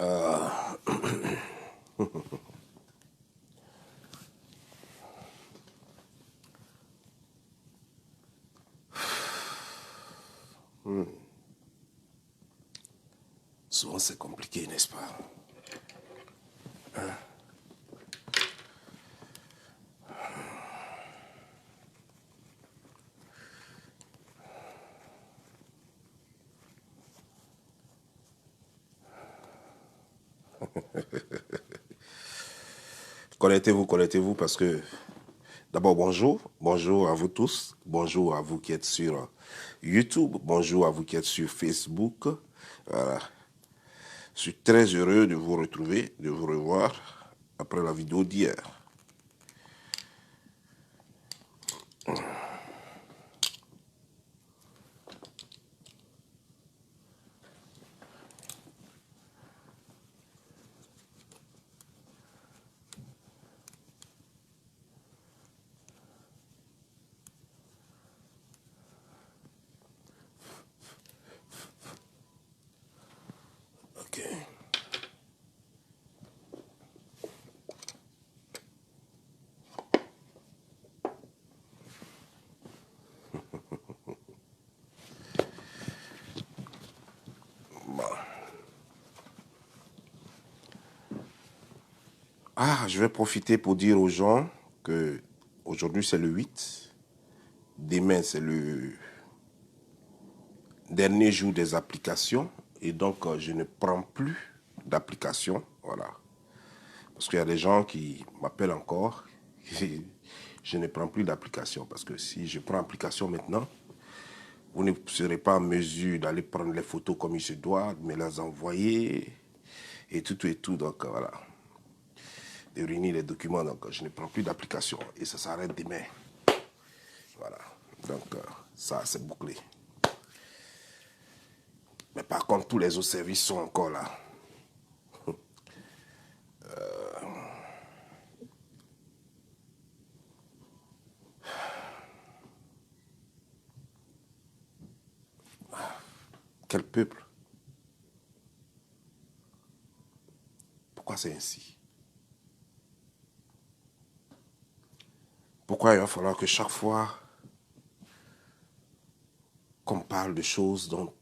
Euh, Souvent c'est compliqué, n'est-ce pas? Connectez-vous parce que d'abord bonjour à vous tous, bonjour à vous qui êtes sur YouTube, bonjour à vous qui êtes sur Facebook. Voilà. Je suis très heureux de vous retrouver, de vous revoir après la vidéo d'hier. Ok. Bon. Je vais profiter pour dire aux gens que aujourd'hui c'est le 8, demain c'est le dernier jour des applications et donc je ne prends plus d'applications, voilà. Parce qu'il y a des gens qui m'appellent encore et je ne prends plus d'applications parce que si je prends application maintenant, vous ne serez pas en mesure d'aller prendre les photos comme il se doit, de me les envoyer et tout, donc voilà. De réunir les documents, donc je ne prends plus d'application et ça s'arrête demain. Voilà, donc ça c'est bouclé. Mais par contre, tous les autres services sont encore là. Quel peuple? Pourquoi c'est ainsi? Pourquoi il va falloir que chaque fois qu'on parle de choses dont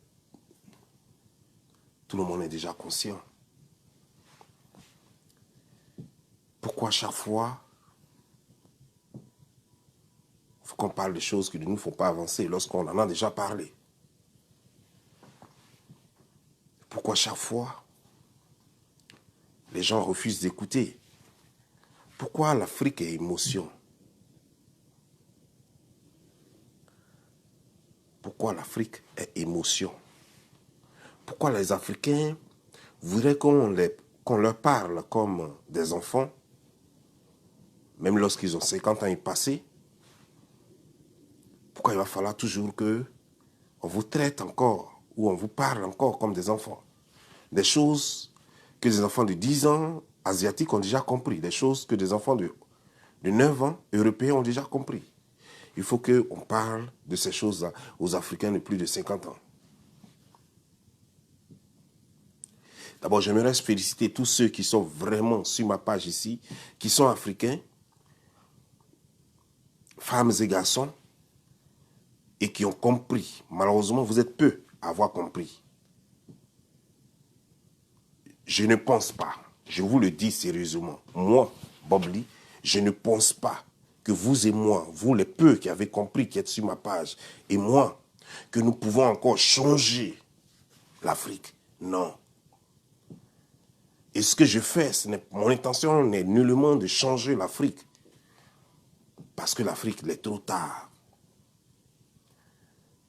tout le monde est déjà conscient? Pourquoi chaque fois faut qu'on parle de choses qui ne nous font pas avancer lorsqu'on en a déjà parlé? Pourquoi chaque fois les gens refusent d'écouter? Pourquoi l'Afrique est émotion? Pourquoi l'Afrique est émotion? Pourquoi les Africains voudraient qu'on leur parle comme des enfants, même lorsqu'ils ont 50 ans et passé? Pourquoi il va falloir toujours que on vous traite encore ou on vous parle encore comme des enfants? Des choses que des enfants de 10 ans asiatiques ont déjà compris, des choses que des enfants de 9 ans européens ont déjà compris. Il faut qu'on parle de ces choses-là aux Africains de plus de 50 ans. D'abord, j'aimerais féliciter tous ceux qui sont vraiment sur ma page ici, qui sont africains, femmes et garçons, et qui ont compris. Malheureusement, vous êtes peu à avoir compris. Je ne pense pas, je vous le dis sérieusement, moi, Bob Lee, je ne pense pas que vous et moi, vous les peu qui avez compris, qui êtes sur ma page, et moi, que nous pouvons encore changer l'Afrique. Non. Et ce que je fais, mon intention n'est nullement de changer l'Afrique. Parce que l'Afrique, il est trop tard.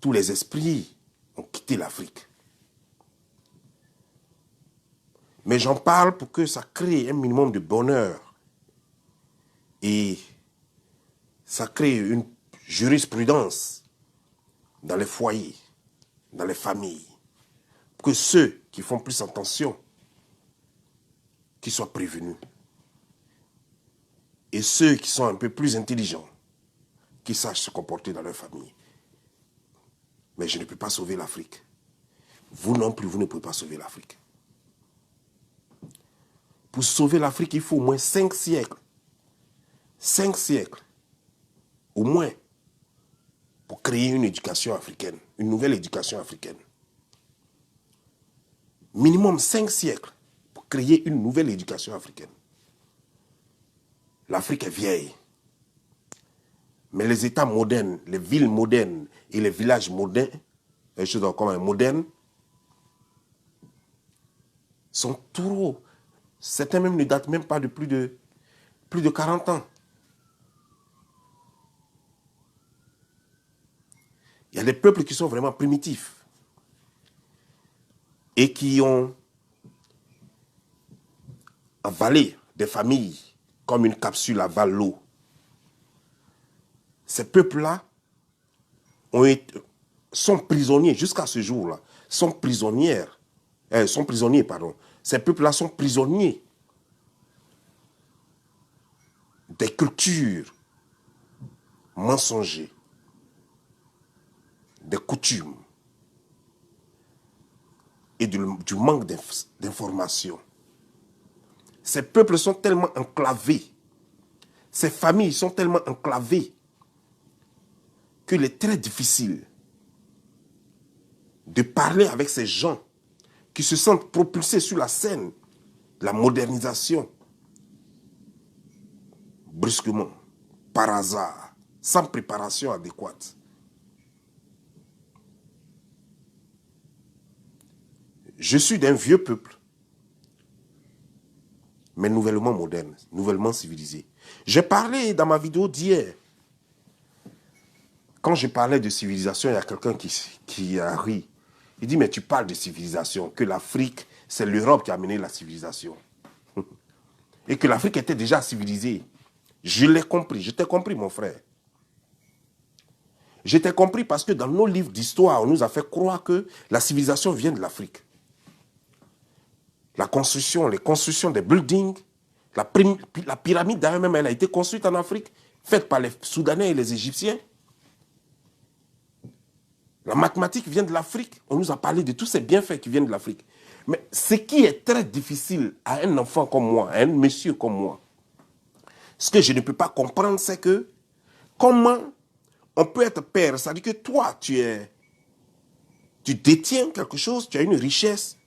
Tous les esprits ont quitté l'Afrique. Mais j'en parle pour que ça crée un minimum de bonheur. Et ça crée une jurisprudence dans les foyers, dans les familles. Pour que ceux qui font plus attention, qu'ils soient prévenus. Et ceux qui sont un peu plus intelligents, qu'ils sachent se comporter dans leur famille. Mais je ne peux pas sauver l'Afrique. Vous non plus, vous ne pouvez pas sauver l'Afrique. Pour sauver l'Afrique, il faut au moins 5 siècles. 5 siècles. Au moins. Pour créer une éducation africaine. Une nouvelle éducation africaine. Minimum 5 siècles. Pour créer une nouvelle éducation africaine. L'Afrique est vieille. Mais les États modernes, les villes modernes et les villages modernes, les choses encore modernes, sont trop. Certains même ne datent même pas de plus de 40 ans. Il y a des peuples qui sont vraiment primitifs et qui ont avalé des familles comme une capsule avale l'eau. Ces peuples-là sont prisonniers jusqu'à ce jour-là, sont prisonniers, pardon. Ces peuples-là sont prisonniers des cultures mensongères, des coutumes et du manque d'informations. Ces peuples sont tellement enclavés, ces familles sont tellement enclavées qu'il est très difficile de parler avec ces gens qui se sentent propulsés sur la scène de la modernisation, brusquement, par hasard, sans préparation adéquate. Je suis d'un vieux peuple, mais nouvellement moderne, nouvellement civilisé. J'ai parlé dans ma vidéo d'hier. Quand je parlais de civilisation, il y a quelqu'un qui a ri. Il dit, mais tu parles de civilisation, que l'Afrique, c'est l'Europe qui a amené la civilisation. Et que l'Afrique était déjà civilisée. Je l'ai compris, je t'ai compris mon frère. Je t'ai compris parce que dans nos livres d'histoire, on nous a fait croire que la civilisation vient de l'Afrique. La construction, les constructions des buildings, la pyramide d'ailleurs même, elle a été construite en Afrique, faite par les Soudanais et les Égyptiens. La mathématique vient de l'Afrique. On nous a parlé de tous ces bienfaits qui viennent de l'Afrique. Mais ce qui est très difficile à un enfant comme moi, à un monsieur comme moi, ce que je ne peux pas comprendre, c'est que comment on peut être père, c'est-à-dire que toi, tu détiens quelque chose, tu as une richesse,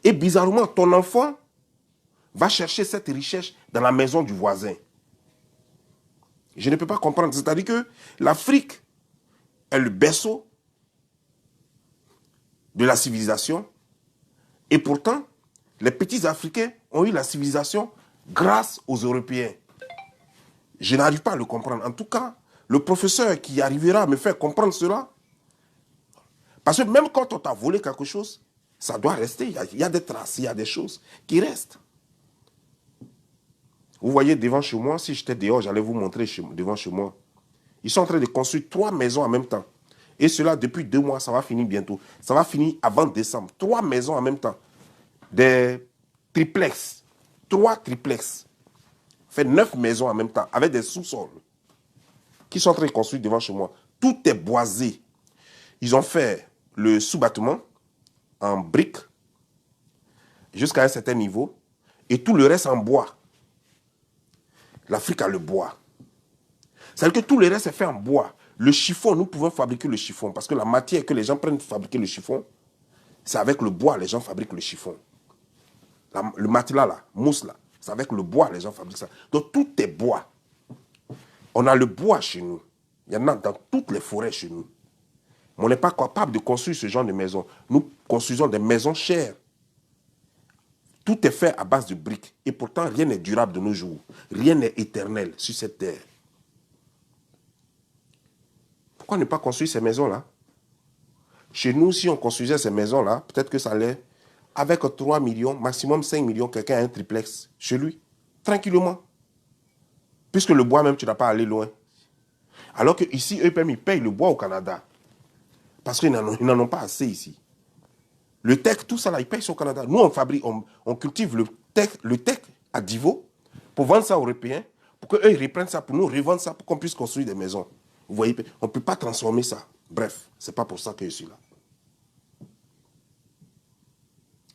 et bizarrement, ton enfant va chercher cette richesse dans la maison du voisin. Je ne peux pas comprendre. C'est-à-dire que l'Afrique est le berceau de la civilisation, et pourtant, les petits Africains ont eu la civilisation grâce aux Européens. Je n'arrive pas à le comprendre. En tout cas, le professeur qui arrivera à me faire comprendre cela, parce que même quand on t'a volé quelque chose, ça doit rester. Il y a des traces, il y a des choses qui restent. Vous voyez devant chez moi, si j'étais dehors, j'allais vous montrer devant chez moi. Ils sont en train de construire 3 maisons en même temps. Et cela depuis 2 mois, ça va finir bientôt. Ça va finir avant décembre. 3 maisons en même temps. Des triplex. 3 triplex. Fait 9 maisons en même temps, avec des sous-sols. Qui sont en train de construire devant chez moi. Tout est boisé. Ils ont fait le sous-bâtiment en briques jusqu'à un certain niveau. Et tout le reste en bois. L'Afrique a le bois. C'est-à-dire que tout le reste est fait en bois. Le chiffon, nous pouvons fabriquer le chiffon. Parce que la matière que les gens prennent pour fabriquer le chiffon, c'est avec le bois les gens fabriquent le chiffon. Le matelas là, mousse là, c'est avec le bois les gens fabriquent ça. Donc tout est bois. On a le bois chez nous. Il y en a dans toutes les forêts chez nous. Mais on n'est pas capable de construire ce genre de maison. Nous construisons des maisons chères. Tout est fait à base de briques. Et pourtant, rien n'est durable de nos jours. Rien n'est éternel sur cette terre. Pourquoi ne pas construire ces maisons-là? Chez nous, si on construisait ces maisons-là, peut-être que ça allait, avec 3 millions, maximum 5 millions, quelqu'un a un triplex chez lui, tranquillement. Puisque le bois même, tu n'as pas à aller loin. Alors qu'ici, eux, ils payent le bois au Canada. Parce qu'ils n'en ont pas assez ici. Le teck, tout ça là, ils payent ça au Canada. Nous, on fabrique, on cultive le teck à Divo pour vendre ça aux Européens, pour qu'eux, ils reprennent ça, pour nous revendre ça, pour qu'on puisse construire des maisons. Vous voyez, on ne peut pas transformer ça. Bref, ce n'est pas pour ça que je suis là.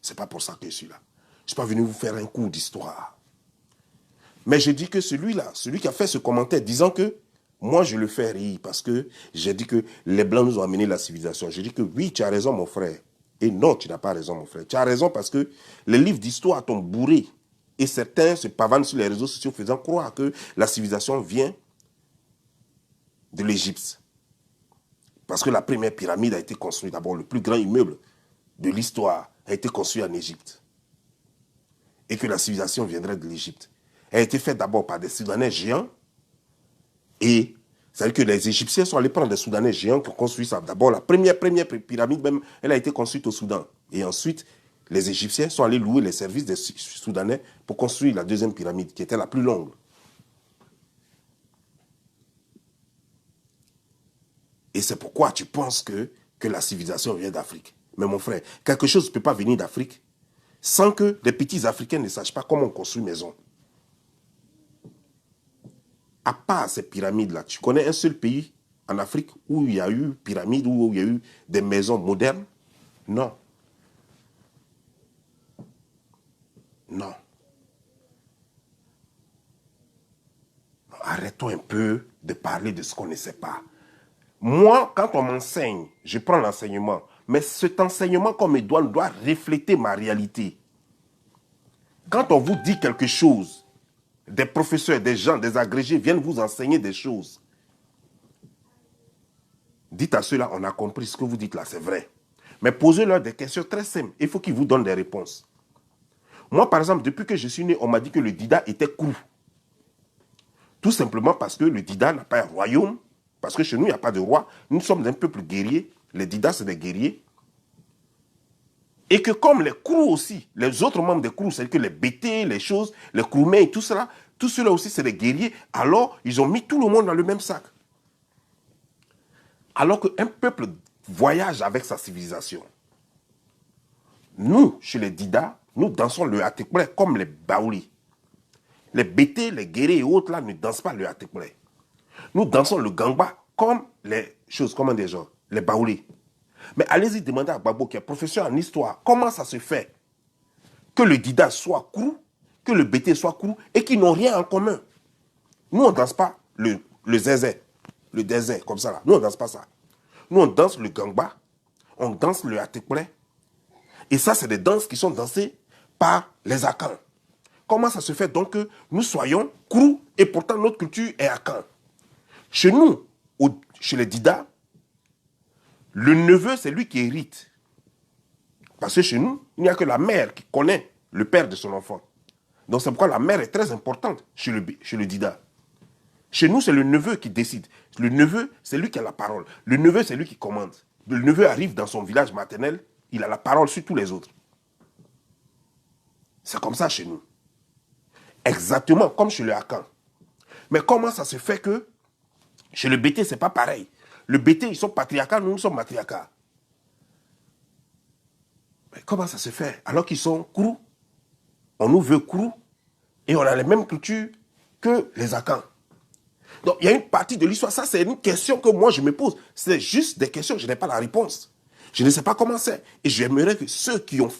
C'est pas pour ça que je suis là. suis pas venu vous faire un cours d'histoire. Mais je dis que celui-là, celui qui a fait ce commentaire disant que moi je le fais rire parce que j'ai dit que les Blancs nous ont amené la civilisation. Je dis que oui, tu as raison mon frère. Et non, tu n'as pas raison mon frère. Tu as raison parce que les livres d'histoire t'ont bourré. Et certains se pavanent sur les réseaux sociaux faisant croire que la civilisation vient de l'Égypte. Parce que la première pyramide a été construite, d'abord le plus grand immeuble de l'histoire a été construit en Égypte. Et que la civilisation viendrait de l'Égypte. Elle a été faite d'abord par des Soudanais géants. Et ça veut dire que les Égyptiens sont allés prendre des Soudanais géants qui ont construit ça. D'abord, la première pyramide même, elle a été construite au Soudan. Et ensuite, les Égyptiens sont allés louer les services des Soudanais pour construire la deuxième pyramide, qui était la plus longue. Et c'est pourquoi tu penses que la civilisation vient d'Afrique. Mais mon frère, quelque chose ne peut pas venir d'Afrique sans que les petits Africains ne sachent pas comment on construit une maison. À part ces pyramides-là, tu connais un seul pays en Afrique où il y a eu pyramides, où il y a eu des maisons modernes? Non. Non. Arrêtons un peu de parler de ce qu'on ne sait pas. Moi, quand on m'enseigne, je prends l'enseignement. Mais cet enseignement qu'on me doit refléter ma réalité. Quand on vous dit quelque chose, des professeurs, des gens, des agrégés viennent vous enseigner des choses. Dites à ceux-là, on a compris ce que vous dites là, c'est vrai. Mais posez-leur des questions très simples. Il faut qu'ils vous donnent des réponses. Moi, par exemple, depuis que je suis né, on m'a dit que le Dida était crou. Tout simplement parce que le Dida n'a pas un royaume. Parce que chez nous, il n'y a pas de roi. Nous sommes un peuple guerrier. Les Didas, c'est des guerriers. Et que comme les Krous aussi, les autres membres des Krous, c'est-à-dire que les Bétés, les choses, les Kroumains et tout cela, tout cela aussi, c'est des guerriers. Alors, ils ont mis tout le monde dans le même sac. Alors qu'un peuple voyage avec sa civilisation. Nous, chez les Didas, nous dansons le Hatekple comme les Baouli. Les Bétés, les guerriers et autres là ne dansent pas le Hatekple. Nous dansons le Gangba comme les choses, comment des gens, les Baouli. Mais allez-y demander à Gbagbo, qui est professeur en histoire, comment ça se fait que le Dida soit Krou, que le Bété soit Krou, et qu'ils n'ont rien en commun. Nous, on ne danse pas le zézé, le désert, comme ça là. Nous, on ne danse pas ça. Nous, on danse le Gangba, on danse le Hatekple. Et ça, c'est des danses qui sont dansées par les Akans. Comment ça se fait donc que nous soyons Krou, et pourtant notre culture est Akan? Chez nous, chez les Dida, le neveu, c'est lui qui hérite. Parce que chez nous, il n'y a que la mère qui connaît le père de son enfant. Donc c'est pourquoi la mère est très importante chez le Dida. Chez nous, c'est le neveu qui décide. Le neveu, c'est lui qui a la parole. Le neveu, c'est lui qui commande. Le neveu arrive dans son village maternel, il a la parole sur tous les autres. C'est comme ça chez nous. Exactement comme chez le Akan. Mais comment ça se fait que chez le Bété, ce n'est pas pareil? Le Bété, ils sont patriarcats, nous sommes matriarcats. Mais comment ça se fait? Alors qu'ils sont Krou, on nous veut Krou, et on a les mêmes cultures que les Akans. Donc il y a une partie de l'histoire, ça c'est une question que moi je me pose. C'est juste des questions, je n'ai pas la réponse. Je ne sais pas comment c'est. Et j'aimerais que ceux qui ont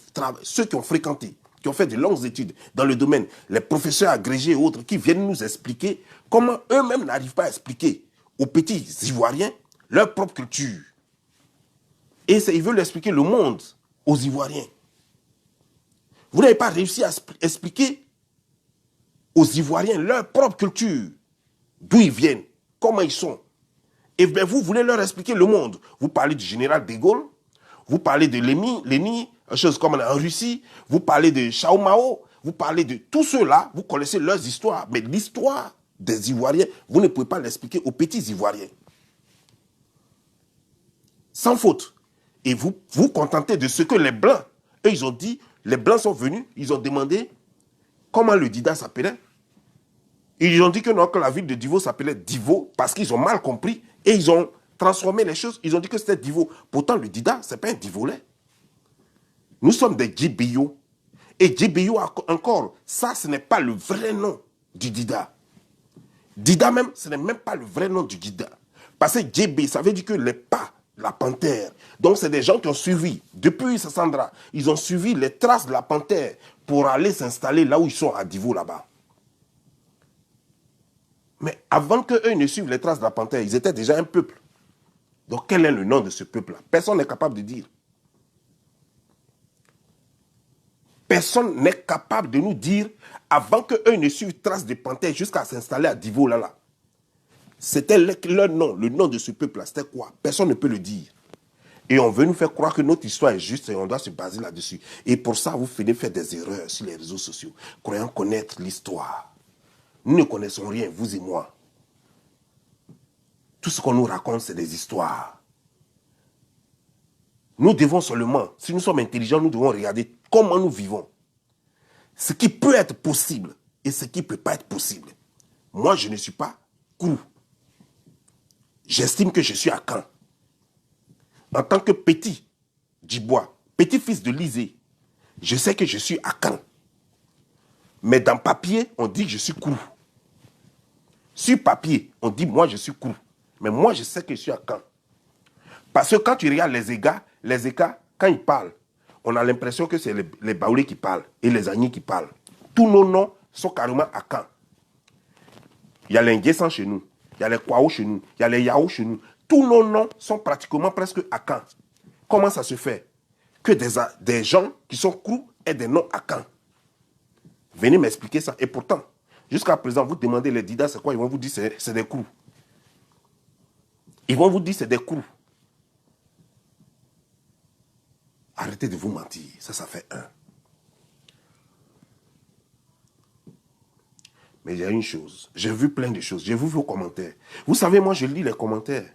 fréquenté, qui ont fait de longues études dans le domaine, les professeurs agrégés et autres, qui viennent nous expliquer comment eux-mêmes n'arrivent pas à expliquer aux petits Ivoiriens leur propre culture. Et ils veulent expliquer le monde aux Ivoiriens. Vous n'avez pas réussi à expliquer aux Ivoiriens leur propre culture, d'où ils viennent, comment ils sont. Et bien vous voulez leur expliquer le monde. Vous parlez du général de Gaulle, vous parlez de Lénine, chose comme en Russie, vous parlez de Chao Mao, vous parlez de tous ceux-là, vous connaissez leurs histoires. Mais l'histoire des Ivoiriens, vous ne pouvez pas l'expliquer aux petits Ivoiriens. Sans faute. Et vous vous contentez de ce que les Blancs, eux, ils ont dit, les Blancs sont venus, ils ont demandé comment le Dida s'appelait. Ils ont dit que non, que la ville de Divo s'appelait Divo parce qu'ils ont mal compris et ils ont transformé les choses. Ils ont dit que c'était Divo. Pourtant, le Dida, ce n'est pas un Divolais. Nous sommes des Djibio. Et Djibio, encore, ça, ce n'est pas le vrai nom du Dida. Dida même, ce n'est même pas le vrai nom du Dida. Parce que Djibé, ça veut dire que les pas, la panthère. Donc, c'est des gens qui ont suivi, depuis Sassandra, ils ont suivi les traces de la panthère pour aller s'installer là où ils sont à Divo, là-bas. Mais avant qu'eux ne suivent les traces de la panthère, ils étaient déjà un peuple. Donc quel est le nom de ce peuple-là? Personne n'est capable de dire. Personne n'est capable de nous dire, avant qu'eux ne suivent traces de panthère jusqu'à s'installer à Divo, là. C'était leur nom, le nom de ce peuple-là. C'était quoi? Personne ne peut le dire. Et on veut nous faire croire que notre histoire est juste et on doit se baser là-dessus. Et pour ça, vous finissez faire des erreurs sur les réseaux sociaux, croyant connaître l'histoire. Nous ne connaissons rien, vous et moi. Tout ce qu'on nous raconte, c'est des histoires. Nous devons seulement, si nous sommes intelligents, nous devons regarder comment nous vivons. Ce qui peut être possible et ce qui ne peut pas être possible. Moi, je ne suis pas Kourou. J'estime que je suis à Caen. En tant que petit Djibois, petit-fils de Lizé, je sais que je suis à Caen. Mais dans papier, on dit que je suis Kourou. Sur papier, on dit moi je suis Kourou. Mais moi, je sais que je suis à Caen. Parce que quand tu regardes les Égas, quand ils parlent, on a l'impression que c'est les Baoulés qui parlent et les Agnis qui parlent. Tous nos noms sont carrément à Caen. Il y a les Nguessan chez nous, il y a les Kwao chez nous, il y a les Yao chez nous. Tous nos noms sont pratiquement presque à Caen. Comment ça se fait que des gens qui sont Kourou aient des noms à Caen? Venez m'expliquer ça. Et pourtant, jusqu'à présent, vous demandez les Didas, c'est quoi? Ils vont vous dire c'est des Kourou. Ils vont vous dire c'est des Kourou. Arrêtez de vous mentir. Ça fait un. Mais il y a une chose. J'ai vu plein de choses. J'ai vu vos commentaires. Vous savez, moi, je lis les commentaires.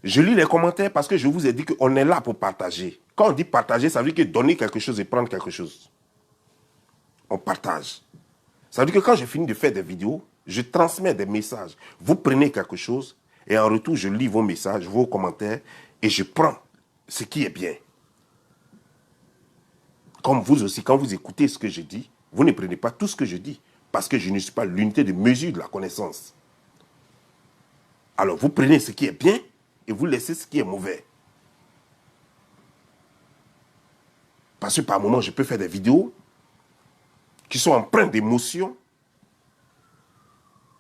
Je lis les commentaires parce que je vous ai dit qu'on est là pour partager. Quand on dit partager, ça veut dire que donner quelque chose et prendre quelque chose. On partage. Ça veut dire que quand je finis de faire des vidéos, je transmets des messages. Vous prenez quelque chose et en retour, je lis vos messages, vos commentaires et je prends ce qui est bien. Comme vous aussi, quand vous écoutez ce que je dis, vous ne prenez pas tout ce que je dis parce que je ne suis pas l'unité de mesure de la connaissance. Alors, vous prenez ce qui est bien et vous laissez ce qui est mauvais. Parce que par moment, je peux faire des vidéos qui sont empreintes d'émotions,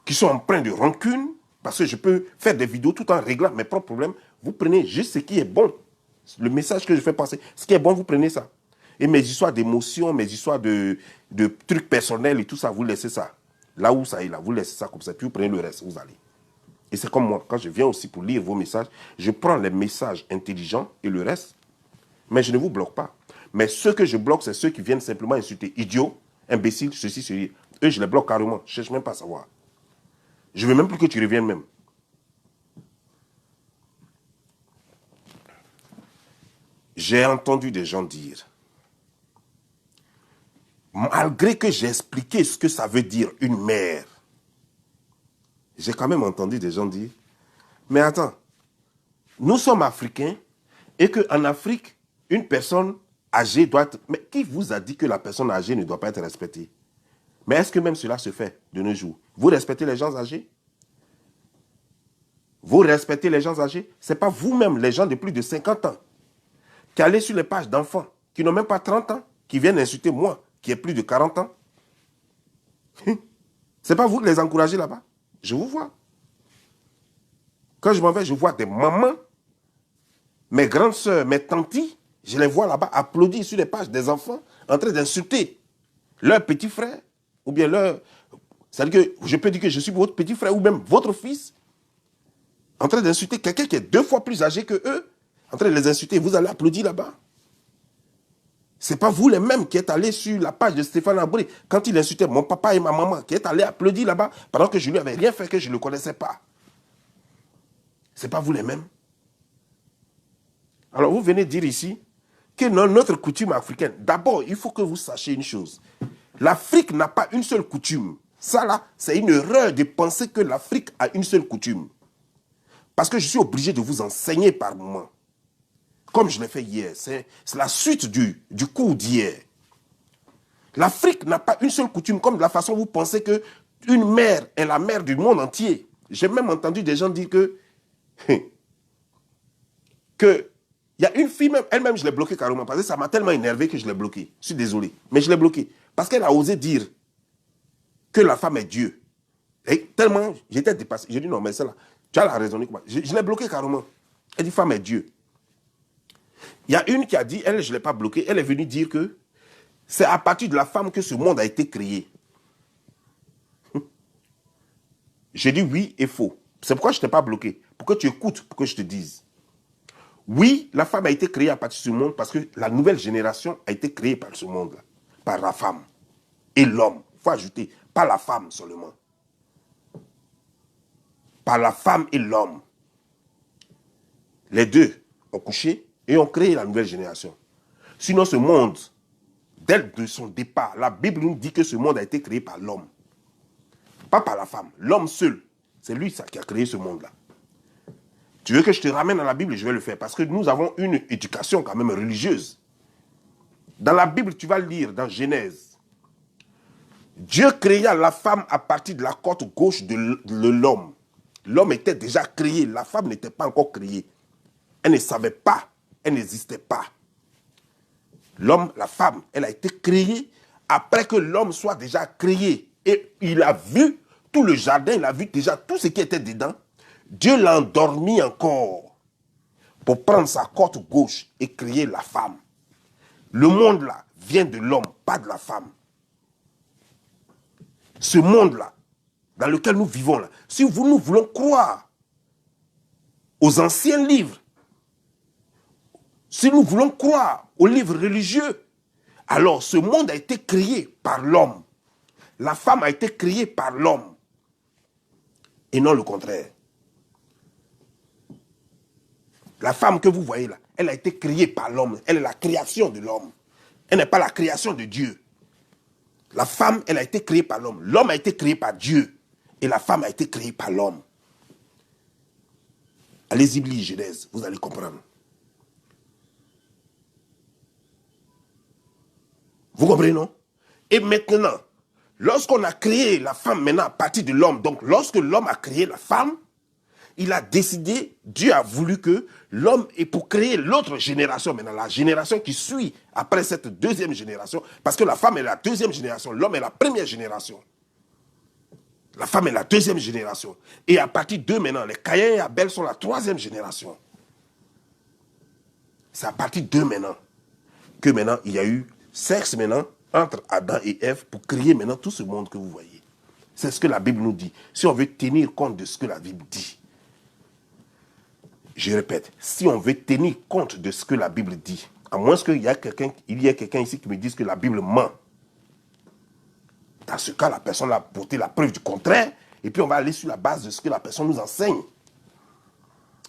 qui sont empreintes de rancune, parce que je peux faire des vidéos tout en réglant mes propres problèmes. Vous prenez juste ce qui est bon. Le message que je fais passer, ce qui est bon, vous prenez ça. Et mes histoires d'émotions, mes histoires de trucs personnels et tout ça, vous laissez ça. Là où ça est, là, vous laissez ça comme ça, puis vous prenez le reste, vous allez. Et c'est comme moi, quand je viens aussi pour lire vos messages, je prends les messages intelligents et le reste, mais je ne vous bloque pas. Mais ceux que je bloque, c'est ceux qui viennent simplement insulter. Idiots, imbéciles, ceci, ceci. Eux, je les bloque carrément. Je ne cherche même pas à savoir. Je ne veux même plus que tu reviennes même. J'ai entendu des gens dire, malgré que j'ai expliqué ce que ça veut dire une mère, j'ai quand même entendu des gens dire, mais attends, nous sommes africains et qu'en Afrique, une personne âgée doit être... Mais qui vous a dit que la personne âgée ne doit pas être respectée? Mais est-ce que même cela se fait de nos jours? Vous respectez les gens âgés? Vous respectez les gens âgés? Ce n'est pas vous-même, les gens de plus de 50 ans, qui allez sur les pages d'enfants, qui n'ont même pas 30 ans, qui viennent insulter moi, qui ai plus de 40 ans. Ce n'est pas vous qui les encouragez là-bas. Je vous vois. Quand je m'en vais, je vois des mamans, mes grandes soeurs, mes tantis, je les vois là-bas applaudir sur les pages des enfants, en train d'insulter leur petit frère, ou bien leur... C'est-à-dire que je peux dire que je suis votre petit frère, ou même votre fils, en train d'insulter quelqu'un qui est 2 fois plus âgé que eux, en train de les insulter, vous allez applaudir là-bas. Ce n'est pas vous les mêmes qui êtes allés sur la page de Stéphane Habré, quand il insultait mon papa et ma maman, qui êtes allés applaudir là-bas, pendant que je ne lui avais rien fait, que je ne le connaissais pas. Ce n'est pas vous les mêmes. Alors vous venez dire ici que dans notre coutume africaine, d'abord, il faut que vous sachiez une chose. L'Afrique n'a pas une seule coutume. Ça là, c'est une erreur de penser que l'Afrique a une seule coutume. Parce que je suis obligé de vous enseigner par moment. Comme je l'ai fait hier. C'est la suite du cours d'hier. L'Afrique n'a pas une seule coutume, comme de la façon où vous pensez qu'une mère est la mère du monde entier. J'ai même entendu des gens dire que Il y a une fille, même, elle-même, je l'ai bloquée carrément, parce que ça m'a tellement énervé que je l'ai bloquée. Je suis désolé, mais je l'ai bloquée. Parce qu'elle a osé dire que la femme est Dieu. Et tellement, j'étais dépassé. J'ai dit non, mais celle-là, tu as la raison. Je l'ai bloquée carrément. Elle dit femme est Dieu. Il y a une qui a dit, elle, je ne l'ai pas bloquée, elle est venue dire que c'est à partir de la femme que ce monde a été créé. J'ai dit oui et faux. C'est pourquoi je ne t'ai pas bloqué. Pour que tu écoutes, pour que je te dise. Oui, la femme a été créée à partir de ce monde parce que la nouvelle génération a été créée par ce monde-là. Par la femme et l'homme. Il faut ajouter, pas la femme seulement. Par la femme et l'homme. Les deux ont couché et ont créé la nouvelle génération. Sinon, ce monde, dès son départ, la Bible nous dit que ce monde a été créé par l'homme. Pas par la femme. L'homme seul. C'est lui ça, qui a créé ce monde-là. Tu veux que je te ramène à la Bible? Je vais le faire. Parce que nous avons une éducation quand même religieuse. Dans la Bible, tu vas lire dans Genèse. Dieu créa la femme à partir de la côte gauche de l'homme. L'homme était déjà créé. La femme n'était pas encore créée. Elle ne savait pas. Elle n'existait pas. L'homme, la femme, elle a été créée après que l'homme soit déjà créé. Et il a vu tout le jardin, il a vu déjà tout ce qui était dedans. Dieu l'a endormi encore pour prendre sa côte gauche et créer la femme. Le monde là vient de l'homme, pas de la femme. Ce monde-là, dans lequel nous vivons là, si nous voulons croire aux anciens livres, si nous voulons croire aux livres religieux, alors ce monde a été créé par l'homme. La femme a été créée par l'homme. Et non le contraire. La femme que vous voyez là, elle a été créée par l'homme. Elle est la création de l'homme. Elle n'est pas la création de Dieu. La femme, elle a été créée par l'homme. L'homme a été créé par Dieu. Et la femme a été créée par l'homme. Allez-y lire Genèse, vous allez comprendre. Vous comprenez, non? Et maintenant, lorsqu'on a créé la femme maintenant à partir de l'homme, donc lorsque l'homme a créé la femme, il a décidé, Dieu a voulu que l'homme, et pour créer l'autre génération, maintenant la génération qui suit après cette deuxième génération, parce que la femme est la deuxième génération, l'homme est la première génération. La femme est la deuxième génération. Et à partir d'eux maintenant, les Caïn et Abel sont la troisième génération. C'est à partir d'eux maintenant que maintenant il y a eu sexe maintenant entre Adam et Ève pour créer maintenant tout ce monde que vous voyez. C'est ce que la Bible nous dit. Si on veut tenir compte de ce que la Bible dit. Je répète, si on veut tenir compte de ce que la Bible dit, à moins qu'il y ait quelqu'un ici qui me dise que la Bible ment. Dans ce cas, la personne a porté la preuve du contraire, et puis on va aller sur la base de ce que la personne nous enseigne.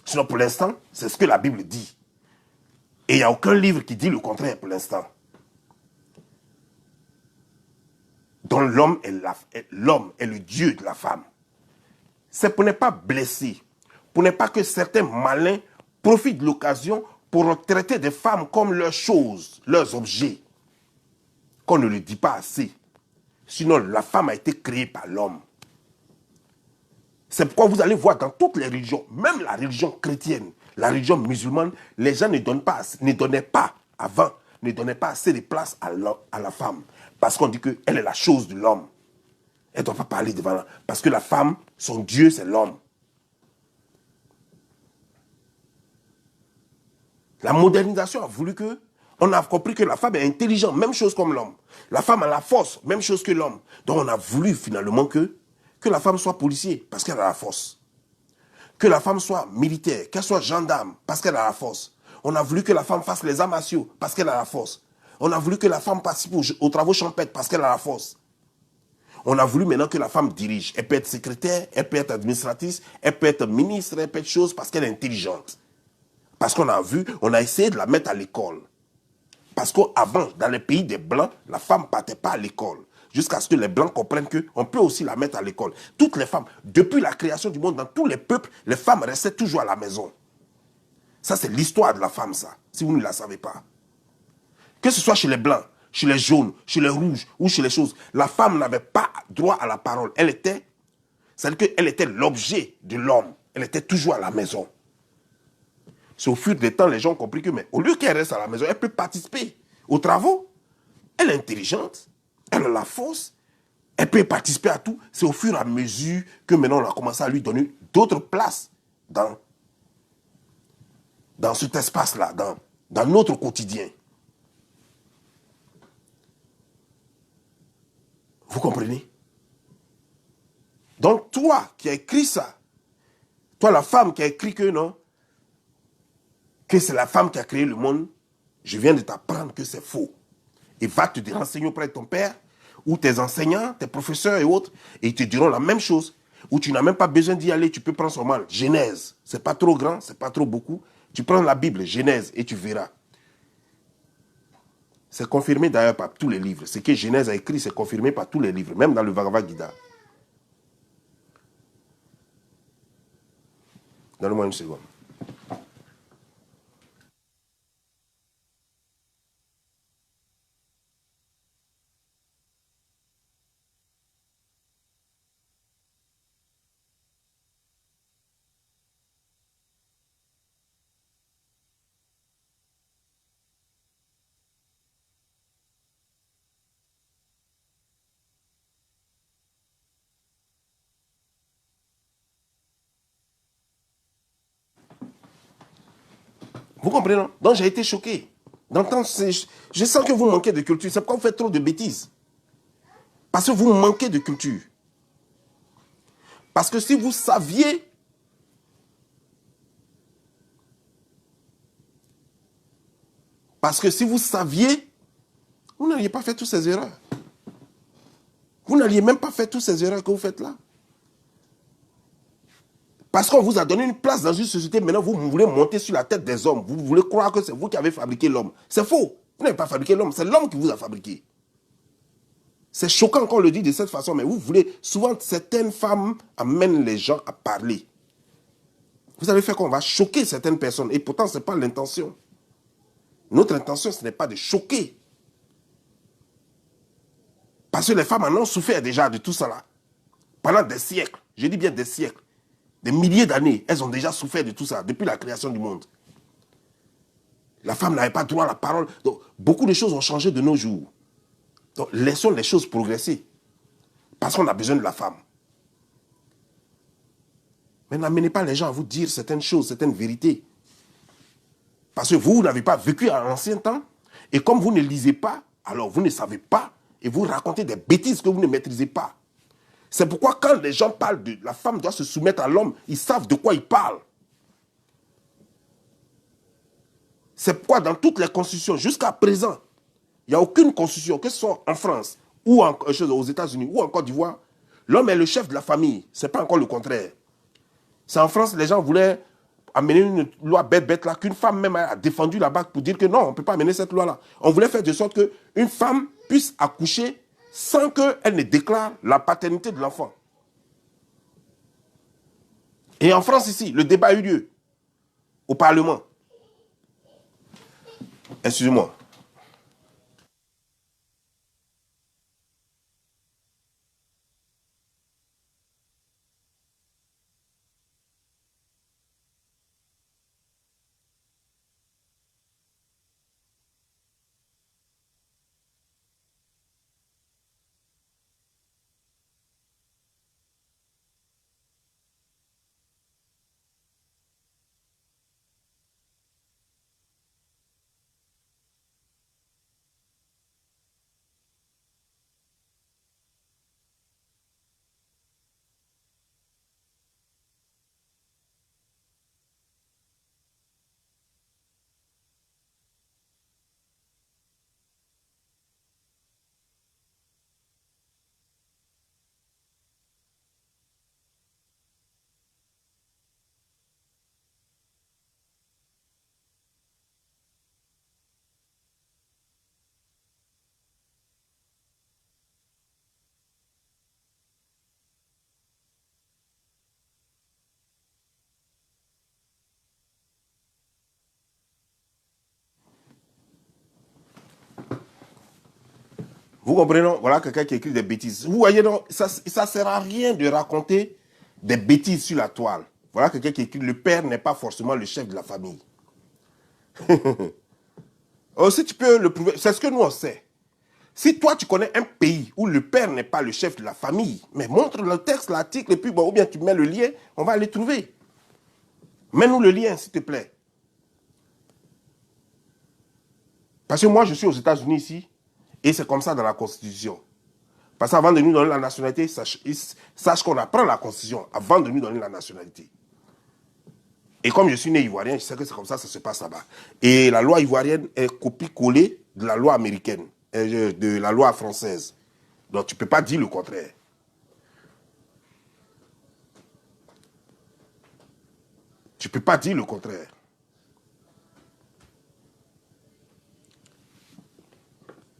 Sinon, pour l'instant, c'est ce que la Bible dit. Et il n'y a aucun livre qui dit le contraire pour l'instant. Donc l'homme est le Dieu de la femme. C'est pour ne pas blesser, pour ne pas que certains malins profitent de l'occasion pour traiter des femmes comme leurs choses, leurs objets. Qu'on ne le dit pas assez. Sinon, la femme a été créée par l'homme. C'est pourquoi vous allez voir dans toutes les religions, même la religion chrétienne, la religion musulmane, les gens ne donnaient pas assez de place à la femme. Parce qu'on dit qu'elle est la chose de l'homme. Elle ne doit pas parler devant l'homme. Parce que la femme, son Dieu, c'est l'homme. La modernisation a voulu que, on a compris que la femme est intelligente, même chose comme l'homme. La femme a la force, même chose que l'homme. Donc on a voulu finalement que la femme soit policier, parce qu'elle a la force. Que la femme soit militaire, qu'elle soit gendarme, parce qu'elle a la force. On a voulu que la femme fasse les arts martiaux, parce qu'elle a la force. On a voulu que la femme participe aux travaux champêtres, parce qu'elle a la force. On a voulu maintenant que la femme dirige. Elle peut être secrétaire, elle peut être administratrice, elle peut être ministre, elle peut être chose, parce qu'elle est intelligente. Parce qu'on a vu, on a essayé de la mettre à l'école. Parce qu'avant, dans les pays des Blancs, la femme ne partait pas à l'école. Jusqu'à ce que les Blancs comprennent qu'on peut aussi la mettre à l'école. Toutes les femmes, depuis la création du monde, dans tous les peuples, les femmes restaient toujours à la maison. Ça, c'est l'histoire de la femme, ça, si vous ne la savez pas. Que ce soit chez les Blancs, chez les jaunes, chez les rouges ou chez les choses, la femme n'avait pas droit à la parole. C'est-à-dire qu'elle était l'objet de l'homme. Elle était toujours à la maison. C'est au fur des temps, les gens ont compris que, mais au lieu qu'elle reste à la maison, elle peut participer aux travaux. Elle est intelligente, elle a la force, elle peut participer à tout. C'est au fur et à mesure que maintenant on a commencé à lui donner d'autres places dans cet espace-là, dans notre quotidien. Vous comprenez? Donc toi qui as écrit ça, toi la femme qui a écrit que non, que c'est la femme qui a créé le monde, je viens de t'apprendre que c'est faux. Et va te renseigner auprès de ton père, ou tes enseignants, tes professeurs et autres, et ils te diront la même chose. Ou tu n'as même pas besoin d'y aller, tu peux prendre son mal. Genèse, c'est pas trop grand, c'est pas trop beaucoup. Tu prends la Bible, Genèse, et tu verras. C'est confirmé d'ailleurs par tous les livres. Ce que Genèse a écrit, c'est confirmé par tous les livres, même dans le Bhagavad Gita. Donne-moi une seconde. Vous comprenez, non? Donc j'ai été choqué. D'entendre, je sens que vous manquez de culture. C'est pourquoi vous faites trop de bêtises. Parce que vous manquez de culture. Parce que si vous saviez, vous n'alliez pas faire toutes ces erreurs. Vous n'alliez même pas faire toutes ces erreurs que vous faites là. Parce qu'on vous a donné une place dans une société, maintenant vous voulez monter sur la tête des hommes. Vous voulez croire que c'est vous qui avez fabriqué l'homme. C'est faux. Vous n'avez pas fabriqué l'homme, c'est l'homme qui vous a fabriqué. C'est choquant qu'on le dit de cette façon, mais vous voulez, souvent certaines femmes amènent les gens à parler. Vous allez faire qu'on va choquer certaines personnes, et pourtant ce n'est pas l'intention. Notre intention, ce n'est pas de choquer. Parce que les femmes en ont souffert déjà de tout ça là. Pendant des siècles, je dis bien des siècles. Des milliers d'années, elles ont déjà souffert de tout ça, depuis la création du monde. La femme n'avait pas droit à la parole. Donc, beaucoup de choses ont changé de nos jours. Donc, laissons les choses progresser. Parce qu'on a besoin de la femme. Mais n'amenez pas les gens à vous dire certaines choses, certaines vérités. Parce que vous n'avez pas vécu à l'ancien temps. Et comme vous ne lisez pas, alors vous ne savez pas. Et vous racontez des bêtises que vous ne maîtrisez pas. C'est pourquoi quand les gens parlent de la femme doit se soumettre à l'homme, ils savent de quoi ils parlent. C'est pourquoi dans toutes les constitutions, jusqu'à présent, il n'y a aucune constitution, que ce soit en France, ou aux États-Unis, ou en Côte d'Ivoire, l'homme est le chef de la famille. Ce n'est pas encore le contraire. C'est en France, les gens voulaient amener une loi bête là, qu'une femme même a défendu là-bas pour dire que non, on ne peut pas amener cette loi-là. On voulait faire de sorte qu'une femme puisse accoucher sans qu'elle ne déclare la paternité de l'enfant. Et en France ici, le débat a eu lieu au Parlement. Excusez-moi. Vous comprenez, non? Voilà quelqu'un qui écrit des bêtises. Vous voyez, non, ça ne sert à rien de raconter des bêtises sur la toile. Voilà quelqu'un qui écrit, le père n'est pas forcément le chef de la famille. Aussi, tu peux le prouver. C'est ce que nous, on sait. Si toi, tu connais un pays où le père n'est pas le chef de la famille, mais montre le texte, l'article, et puis, bon, ou bien tu mets le lien, on va aller trouver. Mets-nous le lien, s'il te plaît. Parce que moi, je suis aux États-Unis ici, et c'est comme ça dans la Constitution. Parce qu'avant de nous donner la nationalité, sache qu'on apprend la Constitution avant de nous donner la nationalité. Et comme je suis né ivoirien, je sais que c'est comme ça que ça se passe là-bas. Et la loi ivoirienne est copie-collée de la loi américaine, de la loi française. Donc tu ne peux pas dire le contraire. Tu ne peux pas dire le contraire.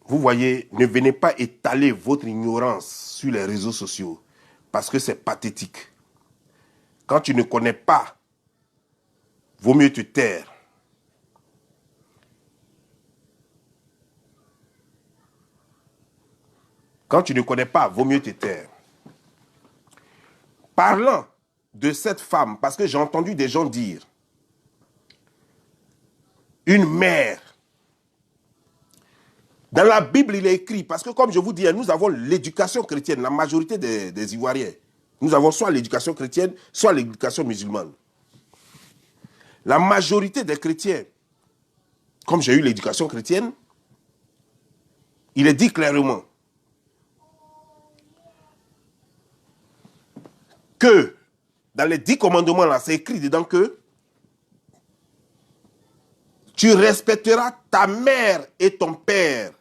Vous voyez, ne venez pas étaler votre ignorance sur les réseaux sociaux parce que c'est pathétique. Quand tu ne connais pas, vaut mieux te taire. Quand tu ne connais pas, vaut mieux te taire. Parlant de cette femme, parce que j'ai entendu des gens dire, une mère. Dans la Bible, il est écrit, parce que comme je vous dis, nous avons l'éducation chrétienne, la majorité des Ivoiriens. Nous avons soit l'éducation chrétienne, soit l'éducation musulmane. La majorité des chrétiens, comme j'ai eu l'éducation chrétienne, il est dit clairement que dans les 10 commandements, là, c'est écrit dedans que tu respecteras ta mère et ton père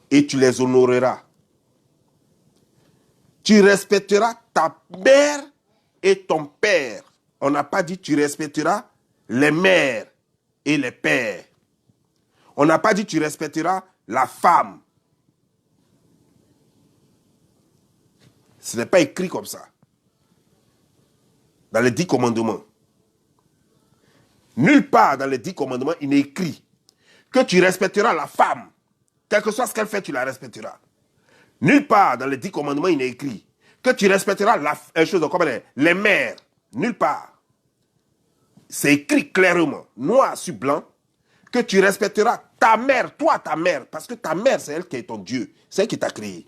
et tu les honoreras. Tu respecteras ta mère et ton père. On n'a pas dit tu respecteras les mères et les pères. On n'a pas dit tu respecteras la femme. Ce n'est pas écrit comme ça. Dans les 10 commandements. Nulle part dans les 10 commandements, il n'est écrit que tu respecteras la femme. Quel que soit ce qu'elle fait, tu la respecteras. Nulle part dans les 10 commandements, il est écrit que tu respecteras les mères. Nulle part. C'est écrit clairement, noir sur blanc, que tu respecteras ta mère, toi ta mère, parce que ta mère, c'est elle qui est ton Dieu, c'est elle qui t'a créé.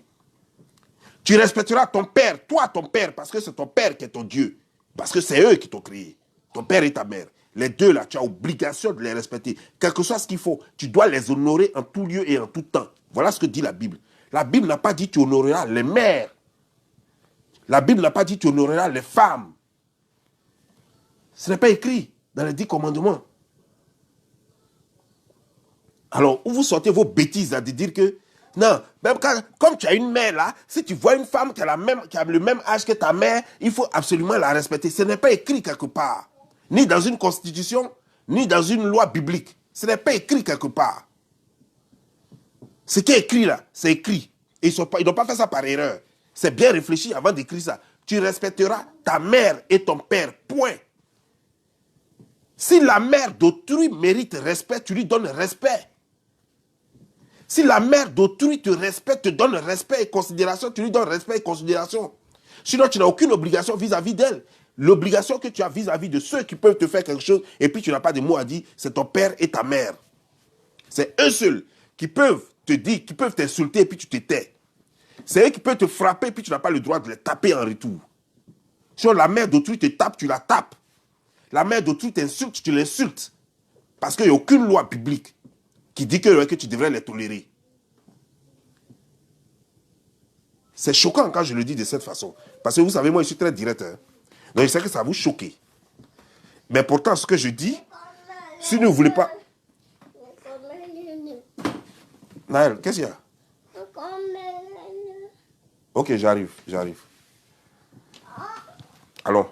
Tu respecteras ton père, toi ton père, parce que c'est ton père qui est ton Dieu, parce que c'est eux qui t'ont créé, ton père et ta mère. Les deux là, tu as obligation de les respecter. Quel que soit ce qu'il faut, tu dois les honorer en tout lieu et en tout temps. Voilà ce que dit la Bible. La Bible n'a pas dit tu honoreras les mères. La Bible n'a pas dit tu honoreras les femmes. Ce n'est pas écrit dans les 10 commandements. Alors, où vous sortez vos bêtises là, de dire que, non, même comme tu as une mère là, si tu vois une femme qui a le même âge que ta mère, il faut absolument la respecter. Ce n'est pas écrit quelque part. Ni dans une constitution, ni dans une loi biblique. Ce n'est pas écrit quelque part. Ce qui est écrit là, c'est écrit. Et ils n'ont pas fait ça par erreur. C'est bien réfléchi avant d'écrire ça. Tu respecteras ta mère et ton père, point. Si la mère d'autrui mérite respect, tu lui donnes respect. Si la mère d'autrui te respecte, te donne respect et considération, tu lui donnes respect et considération. Sinon, tu n'as aucune obligation vis-à-vis d'elle. L'obligation que tu as vis-à-vis de ceux qui peuvent te faire quelque chose et puis tu n'as pas de mots à dire, c'est ton père et ta mère. C'est eux seuls qui peuvent te dire, qui peuvent t'insulter et puis tu te tais. C'est eux qui peuvent te frapper et puis tu n'as pas le droit de les taper en retour. Sinon, la mère d'autrui te tape, tu la tapes. La mère d'autrui t'insulte, tu l'insultes. Parce qu'il n'y a aucune loi biblique qui dit que tu devrais les tolérer. C'est choquant quand je le dis de cette façon. Parce que vous savez, moi, je suis très direct. Hein. Donc, je sais que ça va vous choquer. Mais pourtant, ce que je dis, si vous ne voulez pas... Naël, qu'est-ce qu'il y a? Ok, j'arrive. Allons.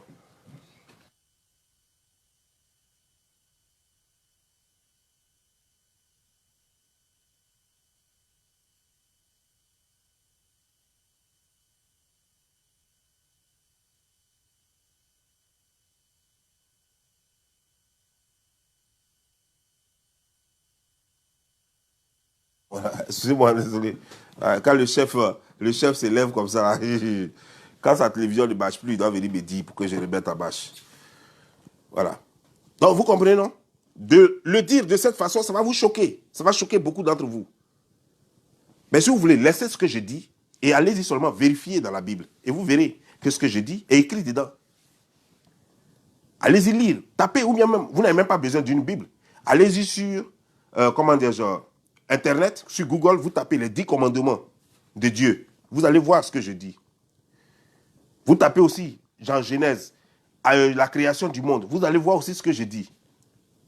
Voilà, excusez-moi, désolé. Quand le chef s'élève comme ça, quand sa télévision ne marche plus, il doit venir me dire pour que je remette à bâche. Voilà. Donc, vous comprenez, non? De le dire de cette façon, ça va vous choquer. Ça va choquer beaucoup d'entre vous. Mais si vous voulez, laissez ce que je dis et allez-y seulement vérifier dans la Bible. Et vous verrez que ce que je dis est écrit dedans. Allez-y lire, tapez, ou bien même, vous n'avez même pas besoin d'une Bible. Allez-y sur, comment dire, genre, Internet, sur Google, vous tapez les 10 commandements de Dieu. Vous allez voir ce que je dis. Vous tapez aussi, Jean Genèse, la création du monde. Vous allez voir aussi ce que je dis.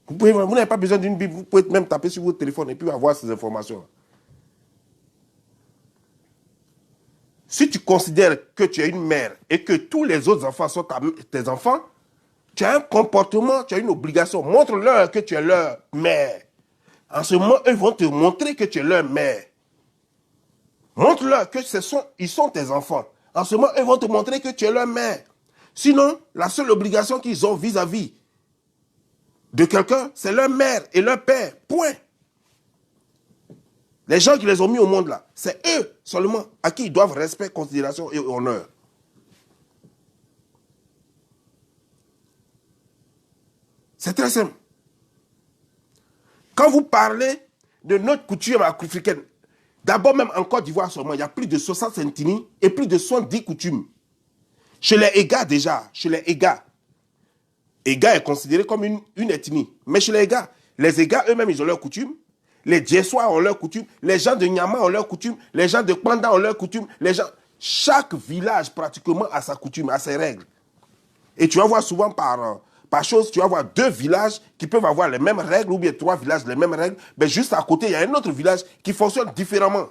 Vous n'avez pas besoin d'une Bible, vous pouvez même taper sur votre téléphone et puis avoir ces informations. Si tu considères que tu es une mère et que tous les autres enfants sont tes enfants, tu as un comportement, tu as une obligation. Montre-leur que tu es leur mère. En ce moment, eux vont te montrer que tu es leur mère. Montre-leur que ils sont tes enfants. En ce moment, eux vont te montrer que tu es leur mère. Sinon, la seule obligation qu'ils ont vis-à-vis de quelqu'un, c'est leur mère et leur père. Point. Les gens qui les ont mis au monde là, c'est eux seulement à qui ils doivent respect, considération et honneur. C'est très simple. Quand vous parlez de notre coutume africaine, d'abord même en Côte d'Ivoire seulement, il y a plus de 60 ethnies et plus de 70 coutumes. Chez les Ega déjà, chez les Ega, Ega est considéré comme une ethnie. Mais chez les Ega eux-mêmes, ils ont leurs coutumes. Les Djessois ont leurs coutumes. Les gens de Nyama ont leurs coutumes. Les gens de Panda ont leurs coutumes. Chaque village pratiquement a sa coutume, a ses règles. Et tu vas voir souvent par chose, tu vas voir 2 villages qui peuvent avoir les mêmes règles ou bien 3 villages les mêmes règles. Mais juste à côté, il y a un autre village qui fonctionne différemment.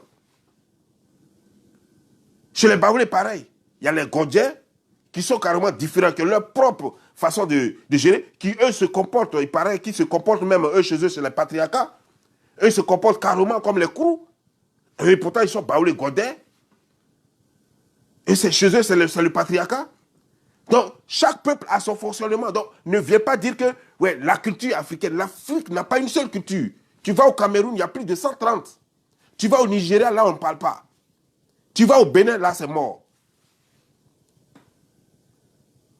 Chez les Baoulés, pareil. Il y a les Gondiens qui sont carrément différents, que leur propre façon de gérer, qui eux se comportent, il paraît qu'ils se comportent même eux chez eux, c'est les patriarcats. Eux ils se comportent carrément comme les Kourous. Et pourtant ils sont Baoulés Gondins. Et chez eux c'est le patriarcat. Donc chaque peuple a son fonctionnement. Donc ne viens pas dire que ouais, la culture africaine, l'Afrique n'a pas une seule culture. Tu vas au Cameroun, il y a plus de 130. Tu vas au Nigeria, là on ne parle pas. Tu vas au Bénin, là c'est mort.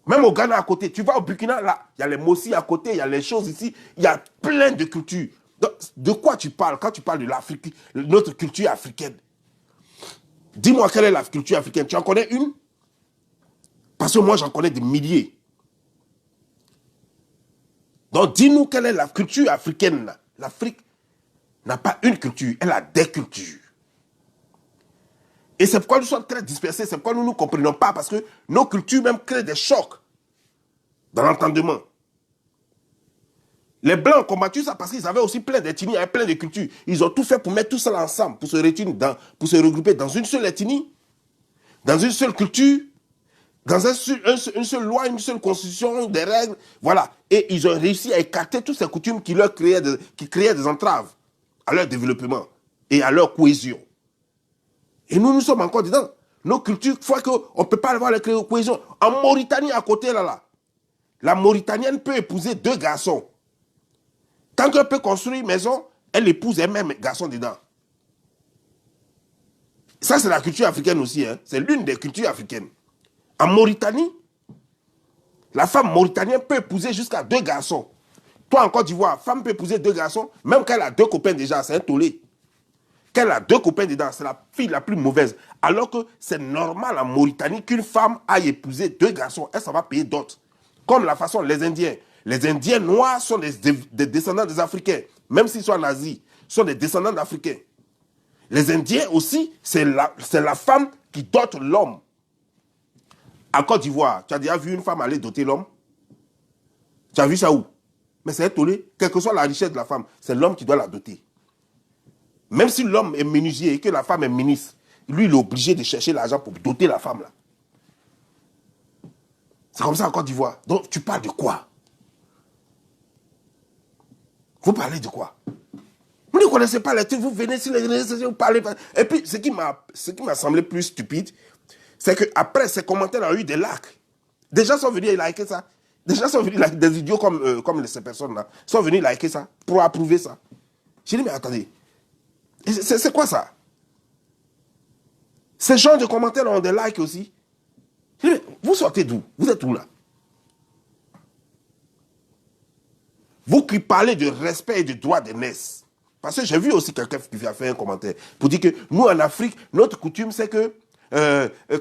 Même au Ghana à côté, tu vas au Burkina, là, il y a les Mossi à côté, il y a les choses ici, il y a plein de cultures. Donc, de quoi tu parles quand tu parles de l'Afrique, notre culture africaine? Dis-moi quelle est la culture africaine. Tu en connais une? Parce que moi, j'en connais des milliers. Donc, dis-nous quelle est la culture africaine. L'Afrique n'a pas une culture, elle a des cultures. Et c'est pourquoi nous sommes très dispersés, c'est pourquoi nous ne comprenons pas, parce que nos cultures même créent des chocs dans l'entendement. Les Blancs ont combattu ça parce qu'ils avaient aussi plein d'ethnies, plein de cultures. Ils ont tout fait pour mettre tout ça ensemble, pour se regrouper dans une seule ethnie, dans une seule culture, dans une seule loi, une seule constitution, des règles. Voilà. Et ils ont réussi à écarter toutes ces coutumes qui créaient des entraves à leur développement et à leur cohésion. Et nous sommes encore dedans. Nos cultures, il faut qu'on ne peut pas avoir la cohésion. En Mauritanie, à côté, là, la Mauritanienne peut épouser 2 garçons. Tant qu'elle peut construire une maison, elle épouse elle-même garçon dedans. Ça, c'est la culture africaine aussi. Hein. C'est l'une des cultures africaines. En Mauritanie, la femme mauritanienne peut épouser jusqu'à 2 garçons. Toi, en Côte d'Ivoire, femme peut épouser 2 garçons, même quand elle a 2 copains déjà, c'est un tollé. Quand elle a 2 copains dedans, c'est la fille la plus mauvaise. Alors que c'est normal en Mauritanie qu'une femme aille épouser 2 garçons. Elle, ça va payer d'autres. Comme la façon, les Indiens. Les Indiens noirs sont des descendants des Africains. Même s'ils sont en Asie, sont des descendants d'Africains. Les Indiens aussi, c'est la femme qui dote l'homme. En Côte d'Ivoire, tu as déjà vu une femme aller doter l'homme? Tu as vu ça où? Mais c'est étonné, quelle que soit la richesse de la femme, c'est l'homme qui doit la doter. Même si l'homme est menuisier et que la femme est ministre, lui, il est obligé de chercher l'argent pour doter la femme. Là. C'est comme ça en Côte d'Ivoire. Donc, tu parles de quoi? Vous parlez de quoi? Vous ne connaissez pas les trucs, vous venez sur les réseaux sociaux, vous parlez. Et puis, ce qui m'a semblé plus stupide, c'est qu'après, ces commentaires ont eu des likes. Des gens sont venus liker ça. Des gens sont venus liker, des idiots comme ces personnes-là, sont venus liker ça, pour approuver ça. J'ai dit, mais attendez, c'est quoi ça? Ces gens de commentaires ont des likes aussi. J'ai dit, mais vous sortez d'où? Vous êtes où là? Vous qui parlez de respect et de droit d'aînesse. Parce que j'ai vu aussi quelqu'un qui a fait un commentaire pour dire que nous, en Afrique, notre coutume, c'est que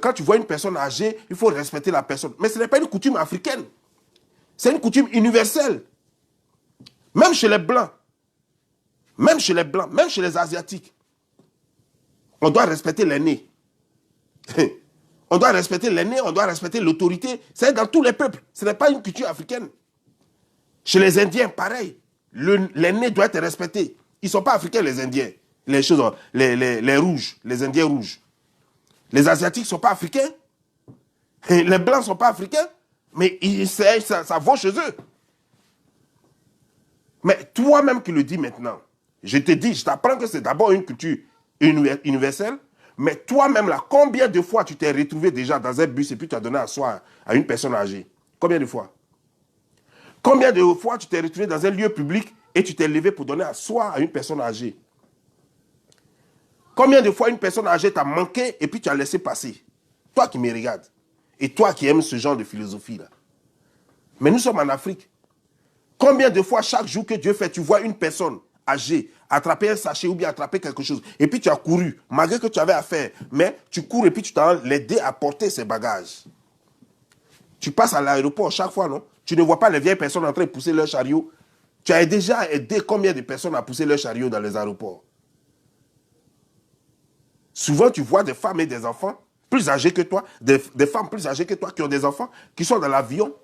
quand tu vois une personne âgée, il faut respecter la personne. Mais ce n'est pas une coutume africaine. C'est une coutume universelle. Même chez les Blancs. Même chez les Blancs. Même chez les Asiatiques. On doit respecter l'aîné. On doit respecter l'aîné, on doit respecter l'autorité. C'est dans tous les peuples. Ce n'est pas une culture africaine. Chez les Indiens, pareil. L'aîné doit être respecté. Ils ne sont pas africains, les Indiens. Les rouges, les Indiens rouges. Les Asiatiques ne sont pas africains. Les Blancs ne sont pas africains. Mais ça vaut chez eux. Mais toi-même qui le dis maintenant, je te dis, je t'apprends que c'est d'abord une culture universelle. Mais toi-même, là, combien de fois tu t'es retrouvé déjà dans un bus et puis tu as donné à soi à une personne âgée? Combien de fois? Combien de fois tu t'es retrouvé dans un lieu public et tu t'es levé pour donner à soi à une personne âgée? Combien de fois une personne âgée t'a manqué et puis tu as laissé passer? Toi qui me regardes. Et toi qui aimes ce genre de philosophie-là. Mais nous sommes en Afrique. Combien de fois chaque jour que Dieu fait, tu vois une personne âgée attraper un sachet ou bien attraper quelque chose et puis tu as couru, malgré que tu avais affaire, mais tu cours et puis tu t'as l'aidé à porter ses bagages. Tu passes à l'aéroport chaque fois, non? Tu ne vois pas les vieilles personnes en train de pousser leur chariot. Tu as déjà aidé combien de personnes à pousser leur chariot dans les aéroports? Souvent, tu vois des femmes et des enfants plus âgés que toi, des femmes plus âgées que toi qui ont des enfants, qui sont dans l'avion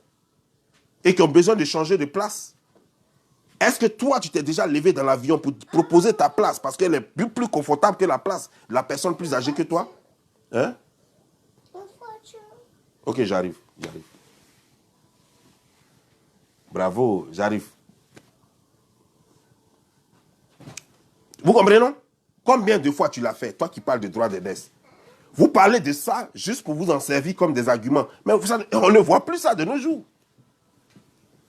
et qui ont besoin de changer de place. Est-ce que toi, tu t'es déjà levé dans l'avion pour proposer ta place parce qu'elle est plus confortable que la place de la personne plus âgée que toi? Hein? Ok, j'arrive. Bravo, j'arrive. Vous comprenez, non? Combien de fois tu l'as fait, toi qui parles de droit d'aînesse? Vous parlez de ça juste pour vous en servir comme des arguments. Mais on ne voit plus ça de nos jours.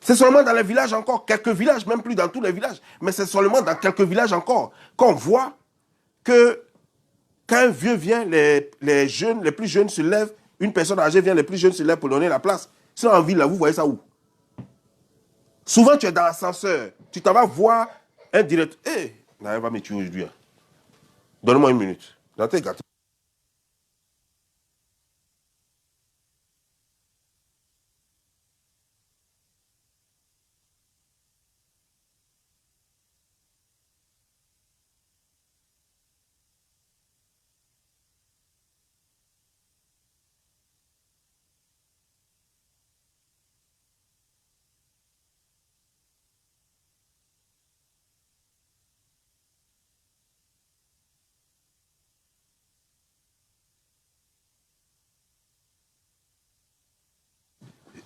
C'est seulement dans les villages encore, quelques villages, même plus dans tous les villages, mais c'est seulement dans quelques villages encore qu'on voit que quand un vieux vient, les jeunes, les plus jeunes se lèvent, une personne âgée vient, les plus jeunes se lèvent pour donner la place. Sinon en ville, là, vous voyez ça où? Souvent, tu es dans l'ascenseur, tu t'en vas voir un directeur. Hé, hey, va me tuer aujourd'hui. Hein. Donne-moi une minute. Dans tes gâteaux.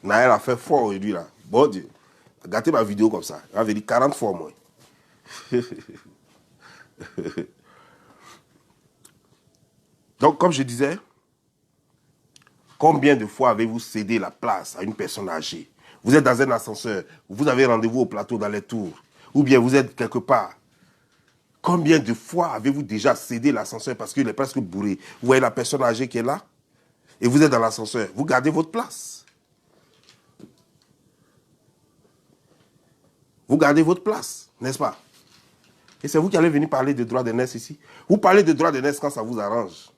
Naël a fait fort aujourd'hui là. Bon Dieu. Gâtez ma vidéo comme ça. J'avais dit 40 fois moi. Donc, comme je disais, combien de fois avez-vous cédé la place à une personne âgée? Vous êtes dans un ascenseur, vous avez rendez-vous au plateau dans les tours, ou bien vous êtes quelque part. Combien de fois avez-vous déjà cédé l'ascenseur parce qu'il est presque bourré? Vous voyez la personne âgée qui est là, et vous êtes dans l'ascenseur, vous gardez votre place. Vous gardez votre place, n'est-ce pas? Et c'est vous qui allez venir parler de droit d'aînesse ici. Vous parlez de droit d'aînesse quand ça vous arrange.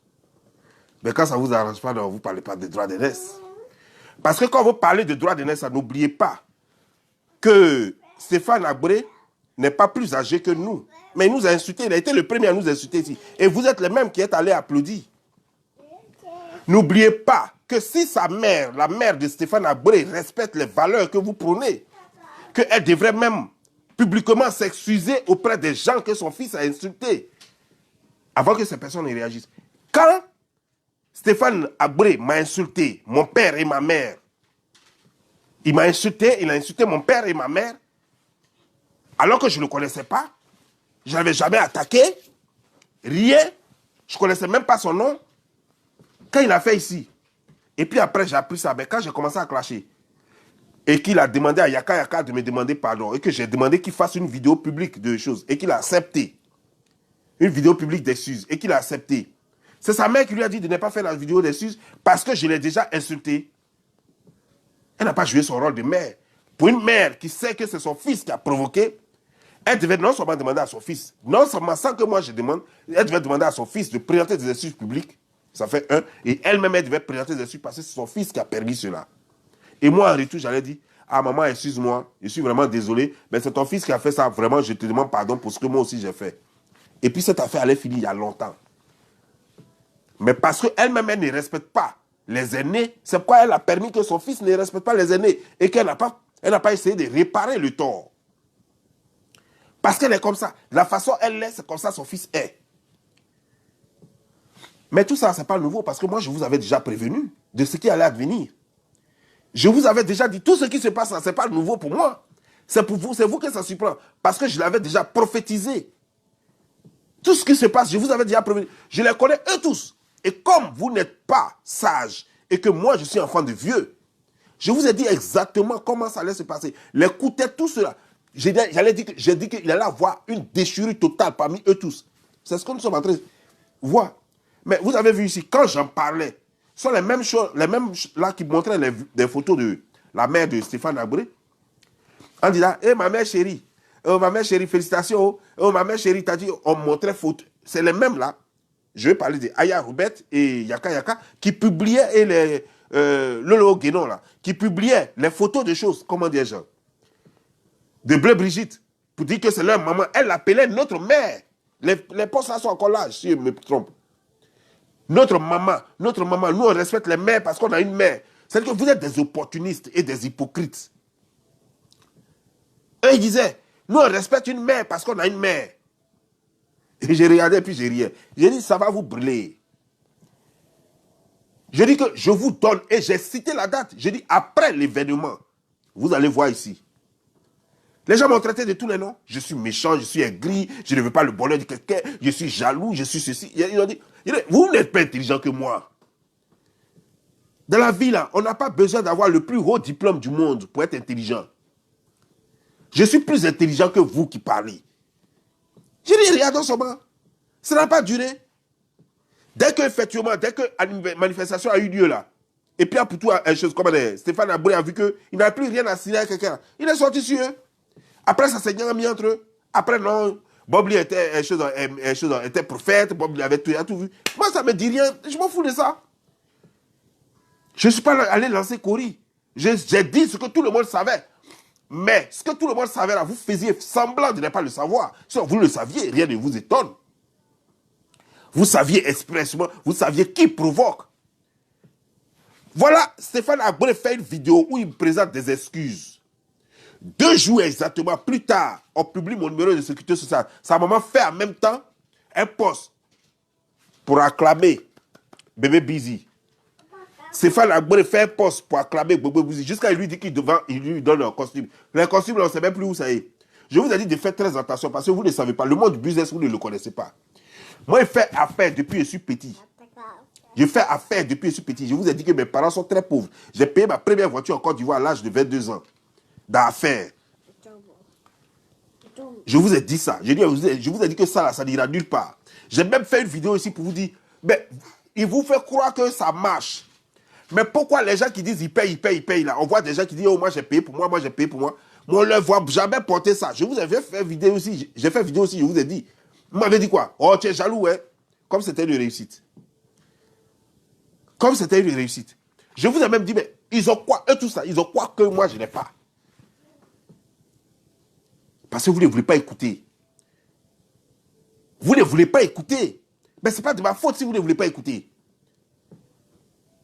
Mais quand ça ne vous arrange pas, non, vous ne parlez pas de droit d'aînesse. Parce que quand vous parlez de droit d'aînesse, n'oubliez pas que Stéphane Habré n'est pas plus âgé que nous. Mais il nous a insultés, il a été le premier à nous insulter ici. Et vous êtes les mêmes qui êtes allés applaudir. N'oubliez pas que si sa mère, la mère de Stéphane Habré, respecte les valeurs que vous prônez, qu'elle devrait même publiquement s'excuser auprès des gens que son fils a insultés, avant que ces personnes ne réagissent. Quand Stéphane Habré m'a insulté, mon père et ma mère, il a insulté mon père et ma mère, alors que je ne le connaissais pas, je n'avais jamais attaqué, rien, je ne connaissais même pas son nom. Quand il a fait ici, et puis après j'ai appris ça, mais quand j'ai commencé à clasher, et qu'il a demandé à Yaka Yaka de me demander pardon, et que j'ai demandé qu'il fasse une vidéo publique de choses, et qu'il a accepté, une vidéo publique d'excuses, et qu'il a accepté. C'est sa mère qui lui a dit de ne pas faire la vidéo d'excuses parce que je l'ai déjà insulté. Elle n'a pas joué son rôle de mère Pour une mère qui sait que c'est son fils qui a provoqué, elle devait non seulement demander à son fils, non seulement sans que moi je demande, elle devait demander à son fils de présenter des excuses publiques, ça fait un, et elle-même elle devait présenter des excuses parce que c'est son fils qui a permis cela. Et moi en retour, j'allais dire, ah maman, excuse-moi, je suis vraiment désolé, mais c'est ton fils qui a fait ça, vraiment je te demande pardon pour ce que moi aussi j'ai fait. Et puis cette affaire, elle est finie il y a longtemps. Mais parce qu'elle-même, elle ne respecte pas les aînés, c'est pourquoi elle a permis que son fils ne respecte pas les aînés et qu'elle n'a pas essayé de réparer le tort. Parce qu'elle est comme ça. La façon elle est, c'est comme ça son fils est. Mais tout ça, ce n'est pas nouveau parce que moi, je vous avais déjà prévenu de ce qui allait advenir. Je vous avais déjà dit, tout ce qui se passe là, ce n'est pas nouveau pour moi. C'est pour vous, c'est vous que ça surprend. Parce que je l'avais déjà prophétisé. Tout ce qui se passe, je vous avais déjà prévenu. Je les connais eux tous. Et comme vous n'êtes pas sage et que moi, je suis enfant de vieux, je vous ai dit exactement comment ça allait se passer. Les coups de tête, tout cela. J'ai dit qu'il allait avoir une déchirure totale parmi eux tous. C'est ce que nous sommes en train de voir. Mais vous avez vu ici, quand j'en parlais, ce sont les mêmes choses, là qui montraient des photos de la mère de Stéphane Abré. En disant, hé, ma mère chérie, félicitations, oh, ma mère chérie, t'as dit, on montrait photo. C'est les mêmes là. Je vais parler de Aya Roubet et Yaka Yaka qui publiaient, et Lolo Guénon là, qui publiaient les photos de choses, comment dire, de Bleu Brigitte, pour dire que c'est leur maman. Elle l'appelait notre mère. Les postes là sont encore là, si je me trompe. Notre maman, nous on respecte les mères parce qu'on a une mère. C'est-à-dire que vous êtes des opportunistes et des hypocrites. Eux, ils disaient, nous on respecte une mère parce qu'on a une mère. Et j'ai regardé et puis j'ai riais. J'ai dit, ça va vous brûler. Je dis que je vous donne, et j'ai cité la date. J'ai dit, après l'événement, vous allez voir ici. Les gens m'ont traité de tous les noms. Je suis méchant, je suis aigri, je ne veux pas le bonheur de quelqu'un, je suis jaloux, je suis ceci. Ils ont dit, vous n'êtes pas intelligent que moi. Dans la vie, là, on n'a pas besoin d'avoir le plus haut diplôme du monde pour être intelligent. Je suis plus intelligent que vous qui parlez. J'ai dit, regardons seulement. Ça n'a pas duré. Dès que la manifestation a eu lieu là, et puis pour tout, Stéphane Abré a vu qu'il n'avait plus rien à signer à quelqu'un. Il est sorti sur eux. Après, ça s'est mis entre eux. Après, non, Bob Lee était prophète, Bob Lee avait tout vu. Moi, ça ne me dit rien. Je m'en fous de ça. Je ne suis pas allé lancer Cory. J'ai dit ce que tout le monde savait. Mais ce que tout le monde savait là, vous faisiez semblant de ne pas le savoir. Si vous le saviez, rien ne vous étonne. Vous saviez expressement, vous saviez qui provoque. Voilà, Stéphane Abré fait une vidéo où il me présente des excuses. 2 jours exactement plus tard, on publie mon numéro de sécurité sociale. Sa maman fait en même temps un post pour acclamer bébé Busy. Stéphane Abré fait un post pour acclamer bébé Busy jusqu'à il lui dit qu'il lui donne un costume. Le costume, on ne sait même plus où ça est. Je vous ai dit de faire très attention parce que vous ne savez pas. Le monde du business, vous ne le connaissez pas. Moi, je fais affaire depuis que je suis petit. Je fais affaire depuis que je suis petit. Je vous ai dit que mes parents sont très pauvres. J'ai payé ma première voiture en Côte d'Ivoire à l'âge de 22 ans. D'affaires. Je vous ai dit ça. Je vous ai dit que ça, là, ça n'ira nulle part. J'ai même fait une vidéo ici pour vous dire, mais il vous fait croire que ça marche. Mais pourquoi les gens qui disent, ils payent là. On voit des gens qui disent, oh, moi j'ai payé pour moi j'ai payé pour moi. Moi, on ne leur voit jamais porter ça. Je vous avais fait vidéo aussi. J'ai fait vidéo aussi, je vous ai dit. Vous m'avez dit quoi? Oh, tu es jaloux, hein? Comme c'était une réussite. Comme c'était une réussite. Je vous ai même dit, mais ils ont quoi? Eux, tout ça, ils ont quoi que moi, je n'ai pas? Parce que vous ne voulez pas écouter. Vous ne voulez pas écouter. Mais ce n'est pas de ma faute si vous ne voulez pas écouter.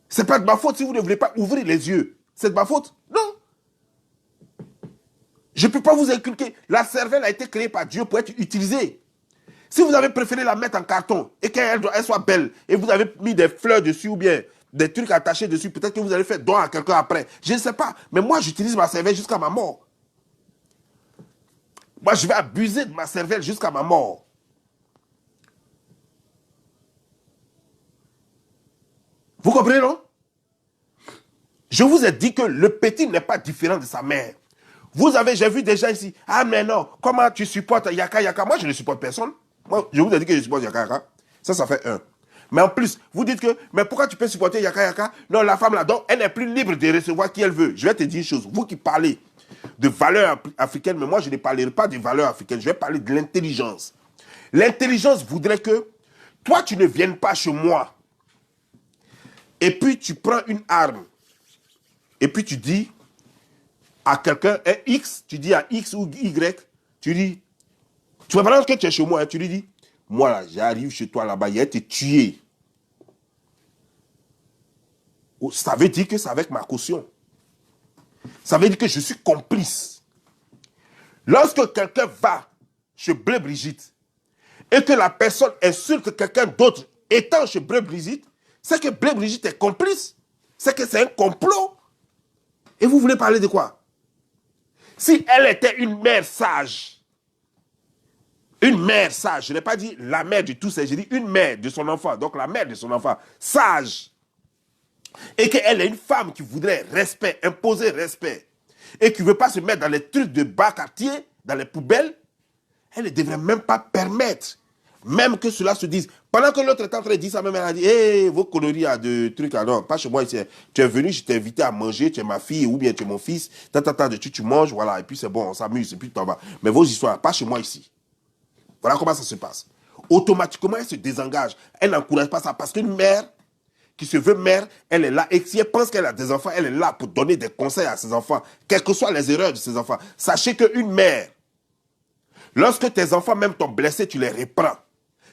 Ce n'est pas de ma faute si vous ne voulez pas ouvrir les yeux. C'est de ma faute? Non. Je ne peux pas vous inculquer. La cervelle a été créée par Dieu pour être utilisée. Si vous avez préféré la mettre en carton et qu'elle soit belle, et vous avez mis des fleurs dessus ou bien des trucs attachés dessus, peut-être que vous allez faire don à quelqu'un après. Je ne sais pas. Mais moi, j'utilise ma cervelle jusqu'à ma mort. Moi, je vais abuser de ma cervelle jusqu'à ma mort. Vous comprenez, non? Je vous ai dit que le petit n'est pas différent de sa mère. J'ai vu des gens ici. Ah, mais non, comment tu supportes Yaka Yaka? Moi, je ne supporte personne. Moi, je vous ai dit que je supporte Yaka Yaka. Ça fait un. Mais en plus, vous dites que, mais pourquoi tu peux supporter Yaka Yaka? Non, la femme là, donc, elle n'est plus libre de recevoir qui elle veut. Je vais te dire une chose. Vous qui parlez, de valeurs africaines, mais moi, je ne parlerai pas des valeurs africaines, je vais parler de l'intelligence. L'intelligence voudrait que toi, tu ne viennes pas chez moi et puis tu prends une arme et puis tu dis à quelqu'un, un X, tu dis à X ou Y, tu dis, tu vas pendant que tu es chez moi, hein, tu lui dis, moi là, j'arrive chez toi là-bas, il y a été tué. Ça veut dire que c'est avec ma caution. Ça veut dire que je suis complice. Lorsque quelqu'un va chez Bleu Brigitte et que la personne insulte quelqu'un d'autre étant chez Bleu Brigitte, c'est que Bleu Brigitte est complice. C'est que c'est un complot. Et vous voulez parler de quoi? Si elle était une mère sage, je n'ai pas dit la mère de tous, j'ai dit une mère de son enfant, donc la mère de son enfant, sage, et qu'elle est une femme qui voudrait respect, imposer respect, et qui ne veut pas se mettre dans les trucs de bas quartier, dans les poubelles, elle ne devrait même pas permettre, même que cela se dise. Pendant que l'autre est en train de dire ça, même elle a dit, hé, vos conneries de trucs, non, pas chez moi ici. Tu es venu, je t'ai invité à manger, tu es ma fille, ou bien tu es mon fils, tu manges, voilà, et puis c'est bon, on s'amuse, et puis tu t'en vas. Mais vos histoires, pas chez moi ici. Voilà comment ça se passe. Automatiquement, elle se désengage. Elle n'encourage pas ça, parce qu'une mère qui se veut mère, elle est là. Et si elle pense qu'elle a des enfants, elle est là pour donner des conseils à ses enfants, quelles que soient les erreurs de ses enfants. Sachez qu'une mère, lorsque tes enfants même t'ont blessé, tu les reprends.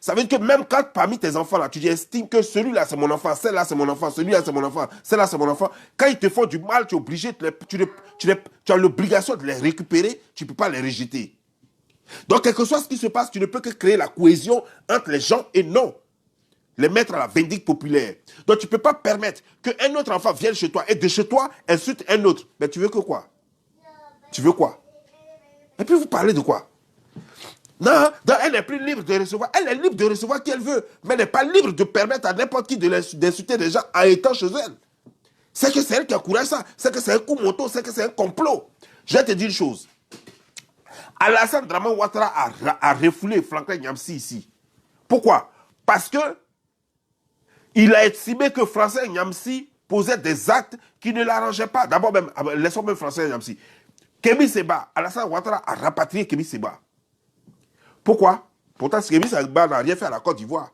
Ça veut dire que même quand parmi tes enfants, là, tu estimes que celui-là c'est mon enfant, celle-là c'est mon enfant, celui-là c'est mon enfant, celle-là c'est mon enfant, quand ils te font du mal, tu es obligé, tu as l'obligation de les récupérer, tu ne peux pas les rejeter. Donc, quel que soit ce qui se passe, tu ne peux que créer la cohésion entre les gens et non les mettre à la vindicte populaire. Donc, tu ne peux pas permettre qu'un autre enfant vienne chez toi et de chez toi insulte un autre. Mais tu veux que quoi? Tu veux quoi? Et puis, vous parlez de quoi? Non, elle n'est plus libre de recevoir. Elle est libre de recevoir qui elle veut, mais elle n'est pas libre de permettre à n'importe qui d'insulter des gens en étant chez elle. C'est que c'est elle qui encourage ça. C'est que c'est un coup moto, c'est que c'est un complot. Je vais te dire une chose. Alassane Draman Ouattara a refoulé Franklin Nyamsi ici. Pourquoi? Parce que il a estimé que Franklin Nyamsi posait des actes qui ne l'arrangeaient pas. D'abord même, laissons même Franklin Nyamsi. Kémy Séba, Alassane Ouattara a rapatrié Kémy Séba. Pourquoi? Pourtant, Kémy Séba n'a rien fait à la Côte d'Ivoire.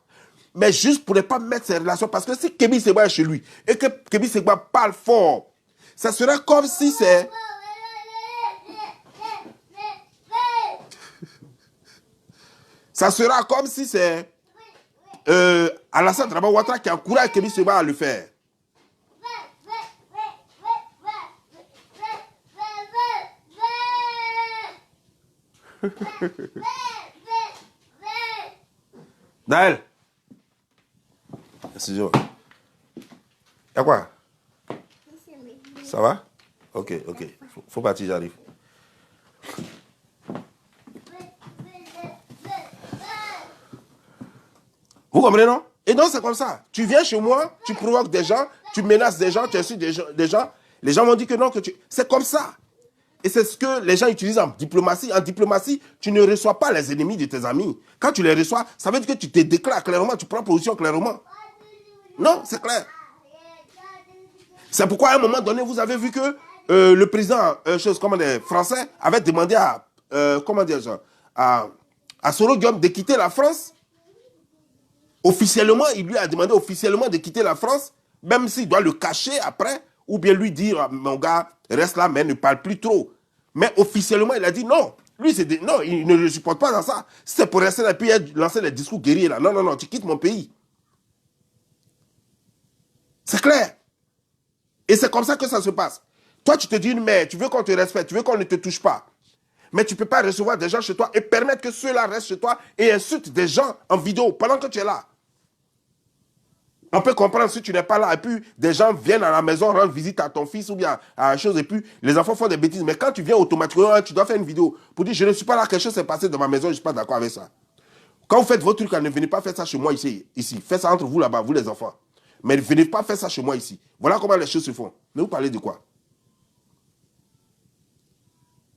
Mais juste pour ne pas mettre ses relations, parce que si Kémy Séba est chez lui et que Kémy Séba parle fort, ça serait comme si c'est... Ça sera comme si c'est Alassane Draman Ouattara qui encourage Kémy Séba à le faire. Naël. Excusez-moi. Y'a quoi? Ça va? Ok. Faut partir, j'arrive. Vous comprenez, non? Et donc, c'est comme ça. Tu viens chez moi, tu provoques des gens, tu menaces des gens, tu insultes des gens. Les gens m'ont dit que non, que tu... C'est comme ça. Et c'est ce que les gens utilisent en diplomatie. En diplomatie, tu ne reçois pas les ennemis de tes amis. Quand tu les reçois, ça veut dire que tu te déclares clairement, tu prends position clairement. Non, c'est clair. C'est pourquoi à un moment donné, vous avez vu que le président français avait demandé à Soro Diop de quitter la France. Officiellement, il lui a demandé officiellement de quitter la France, même s'il doit le cacher après, ou bien lui dire, mon gars, reste là, mais ne parle plus trop. Mais officiellement, il a dit non. Lui, non, il ne le supporte pas dans ça. C'est pour rester là, puis lancer les discours guerriers là. Non, tu quittes mon pays. C'est clair. Et c'est comme ça que ça se passe. Toi, tu te dis une mère, tu veux qu'on te respecte, tu veux qu'on ne te touche pas. Mais tu ne peux pas recevoir des gens chez toi et permettre que ceux-là restent chez toi et insultent des gens en vidéo pendant que tu es là. On peut comprendre si tu n'es pas là et puis des gens viennent à la maison rendre visite à ton fils ou bien à une chose et puis les enfants font des bêtises. Mais quand tu viens automatiquement, tu dois faire une vidéo pour dire je ne suis pas là, quelque chose s'est passé dans ma maison, je ne suis pas d'accord avec ça. Quand vous faites vos trucs, ne venez pas faire ça chez moi ici. Faites ça entre vous là-bas, vous les enfants. Mais ne venez pas faire ça chez moi ici. Voilà comment les choses se font. Mais vous parlez de quoi?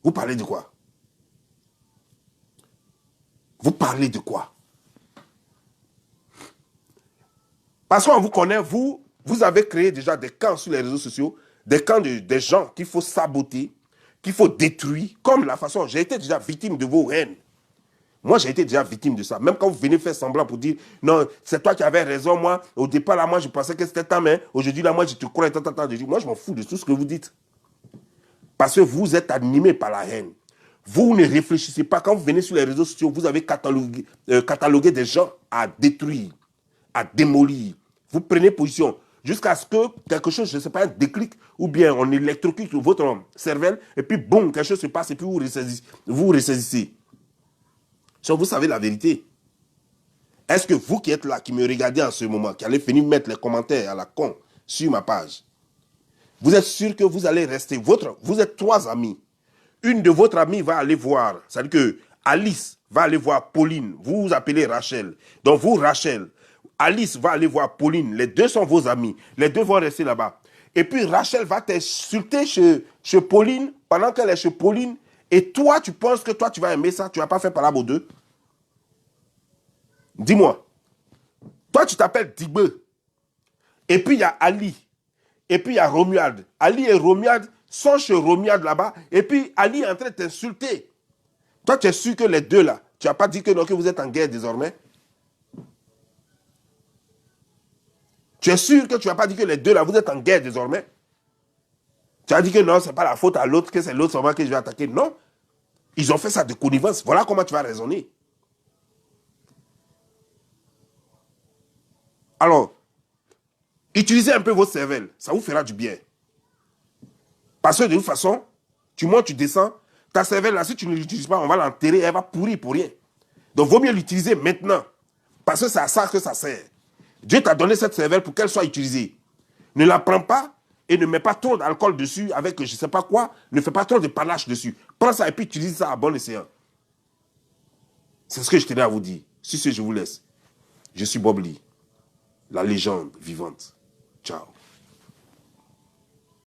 Vous parlez de quoi? Vous parlez de quoi? Parce qu'on vous connaît, vous avez créé déjà des camps sur les réseaux sociaux, des camps des gens qu'il faut saboter, qu'il faut détruire, comme la façon, j'ai été déjà victime de vos haines. Moi, j'ai été déjà victime de ça. Même quand vous venez faire semblant pour dire, non, c'est toi qui avais raison, moi, au départ, là, moi, je pensais que c'était ta main. Aujourd'hui, là, moi, je te crois, moi, je m'en fous de tout ce que vous dites. Parce que vous êtes animé par la haine. Vous ne réfléchissez pas. Quand vous venez sur les réseaux sociaux, vous avez catalogué des gens à détruire, à démolir. Vous prenez position jusqu'à ce que quelque chose, je ne sais pas, un déclic, ou bien on électrocute votre cervelle, et puis boum, quelque chose se passe, et puis vous ressaisissez. So, vous savez la vérité. Est-ce que vous qui êtes là, qui me regardez en ce moment, qui allez venir mettre les commentaires à la con sur ma page, vous êtes sûr que vous allez rester, vous êtes 3 amis. Une de votre amie va aller voir, c'est-à-dire que Alice va aller voir Pauline, vous vous appelez Rachel. Donc vous, Rachel, Alice va aller voir Pauline, les 2 sont vos amis, les 2 vont rester là-bas. Et puis Rachel va t'insulter chez Pauline, pendant qu'elle est chez Pauline, et toi, tu penses que toi, tu vas aimer ça, tu ne vas pas faire parler aux 2. Dis-moi, toi, tu t'appelles Dibé, et puis il y a Ali, et puis il y a Romuald. Ali et Romuald sont chez Romuald là-bas, et puis Ali est en train de t'insulter. Toi, tu es sûr que les 2 là, tu n'as pas dit que, non, que vous êtes en guerre désormais? Tu es sûr que tu n'as pas dit que les 2 là, vous êtes en guerre désormais? Tu as dit que non, ce n'est pas la faute à l'autre, que c'est l'autre seulement que je vais attaquer. Non. Ils ont fait ça de connivence. Voilà comment tu vas raisonner. Alors, utilisez un peu votre cervelle. Ça vous fera du bien. Parce que de toute façon, tu montes, tu descends. Ta cervelle, là, si tu ne l'utilises pas, on va l'enterrer, elle va pourrir pour rien. Donc, il vaut mieux l'utiliser maintenant. Parce que c'est à ça que ça sert. Dieu t'a donné cette cervelle pour qu'elle soit utilisée. Ne la prends pas et ne mets pas trop d'alcool dessus avec je ne sais pas quoi. Ne fais pas trop de panache dessus. Prends ça et puis utilise ça à bon escient. C'est ce que je tenais à vous dire. Sur ce, je vous laisse. Je suis Bob Lee, la légende vivante. Ciao.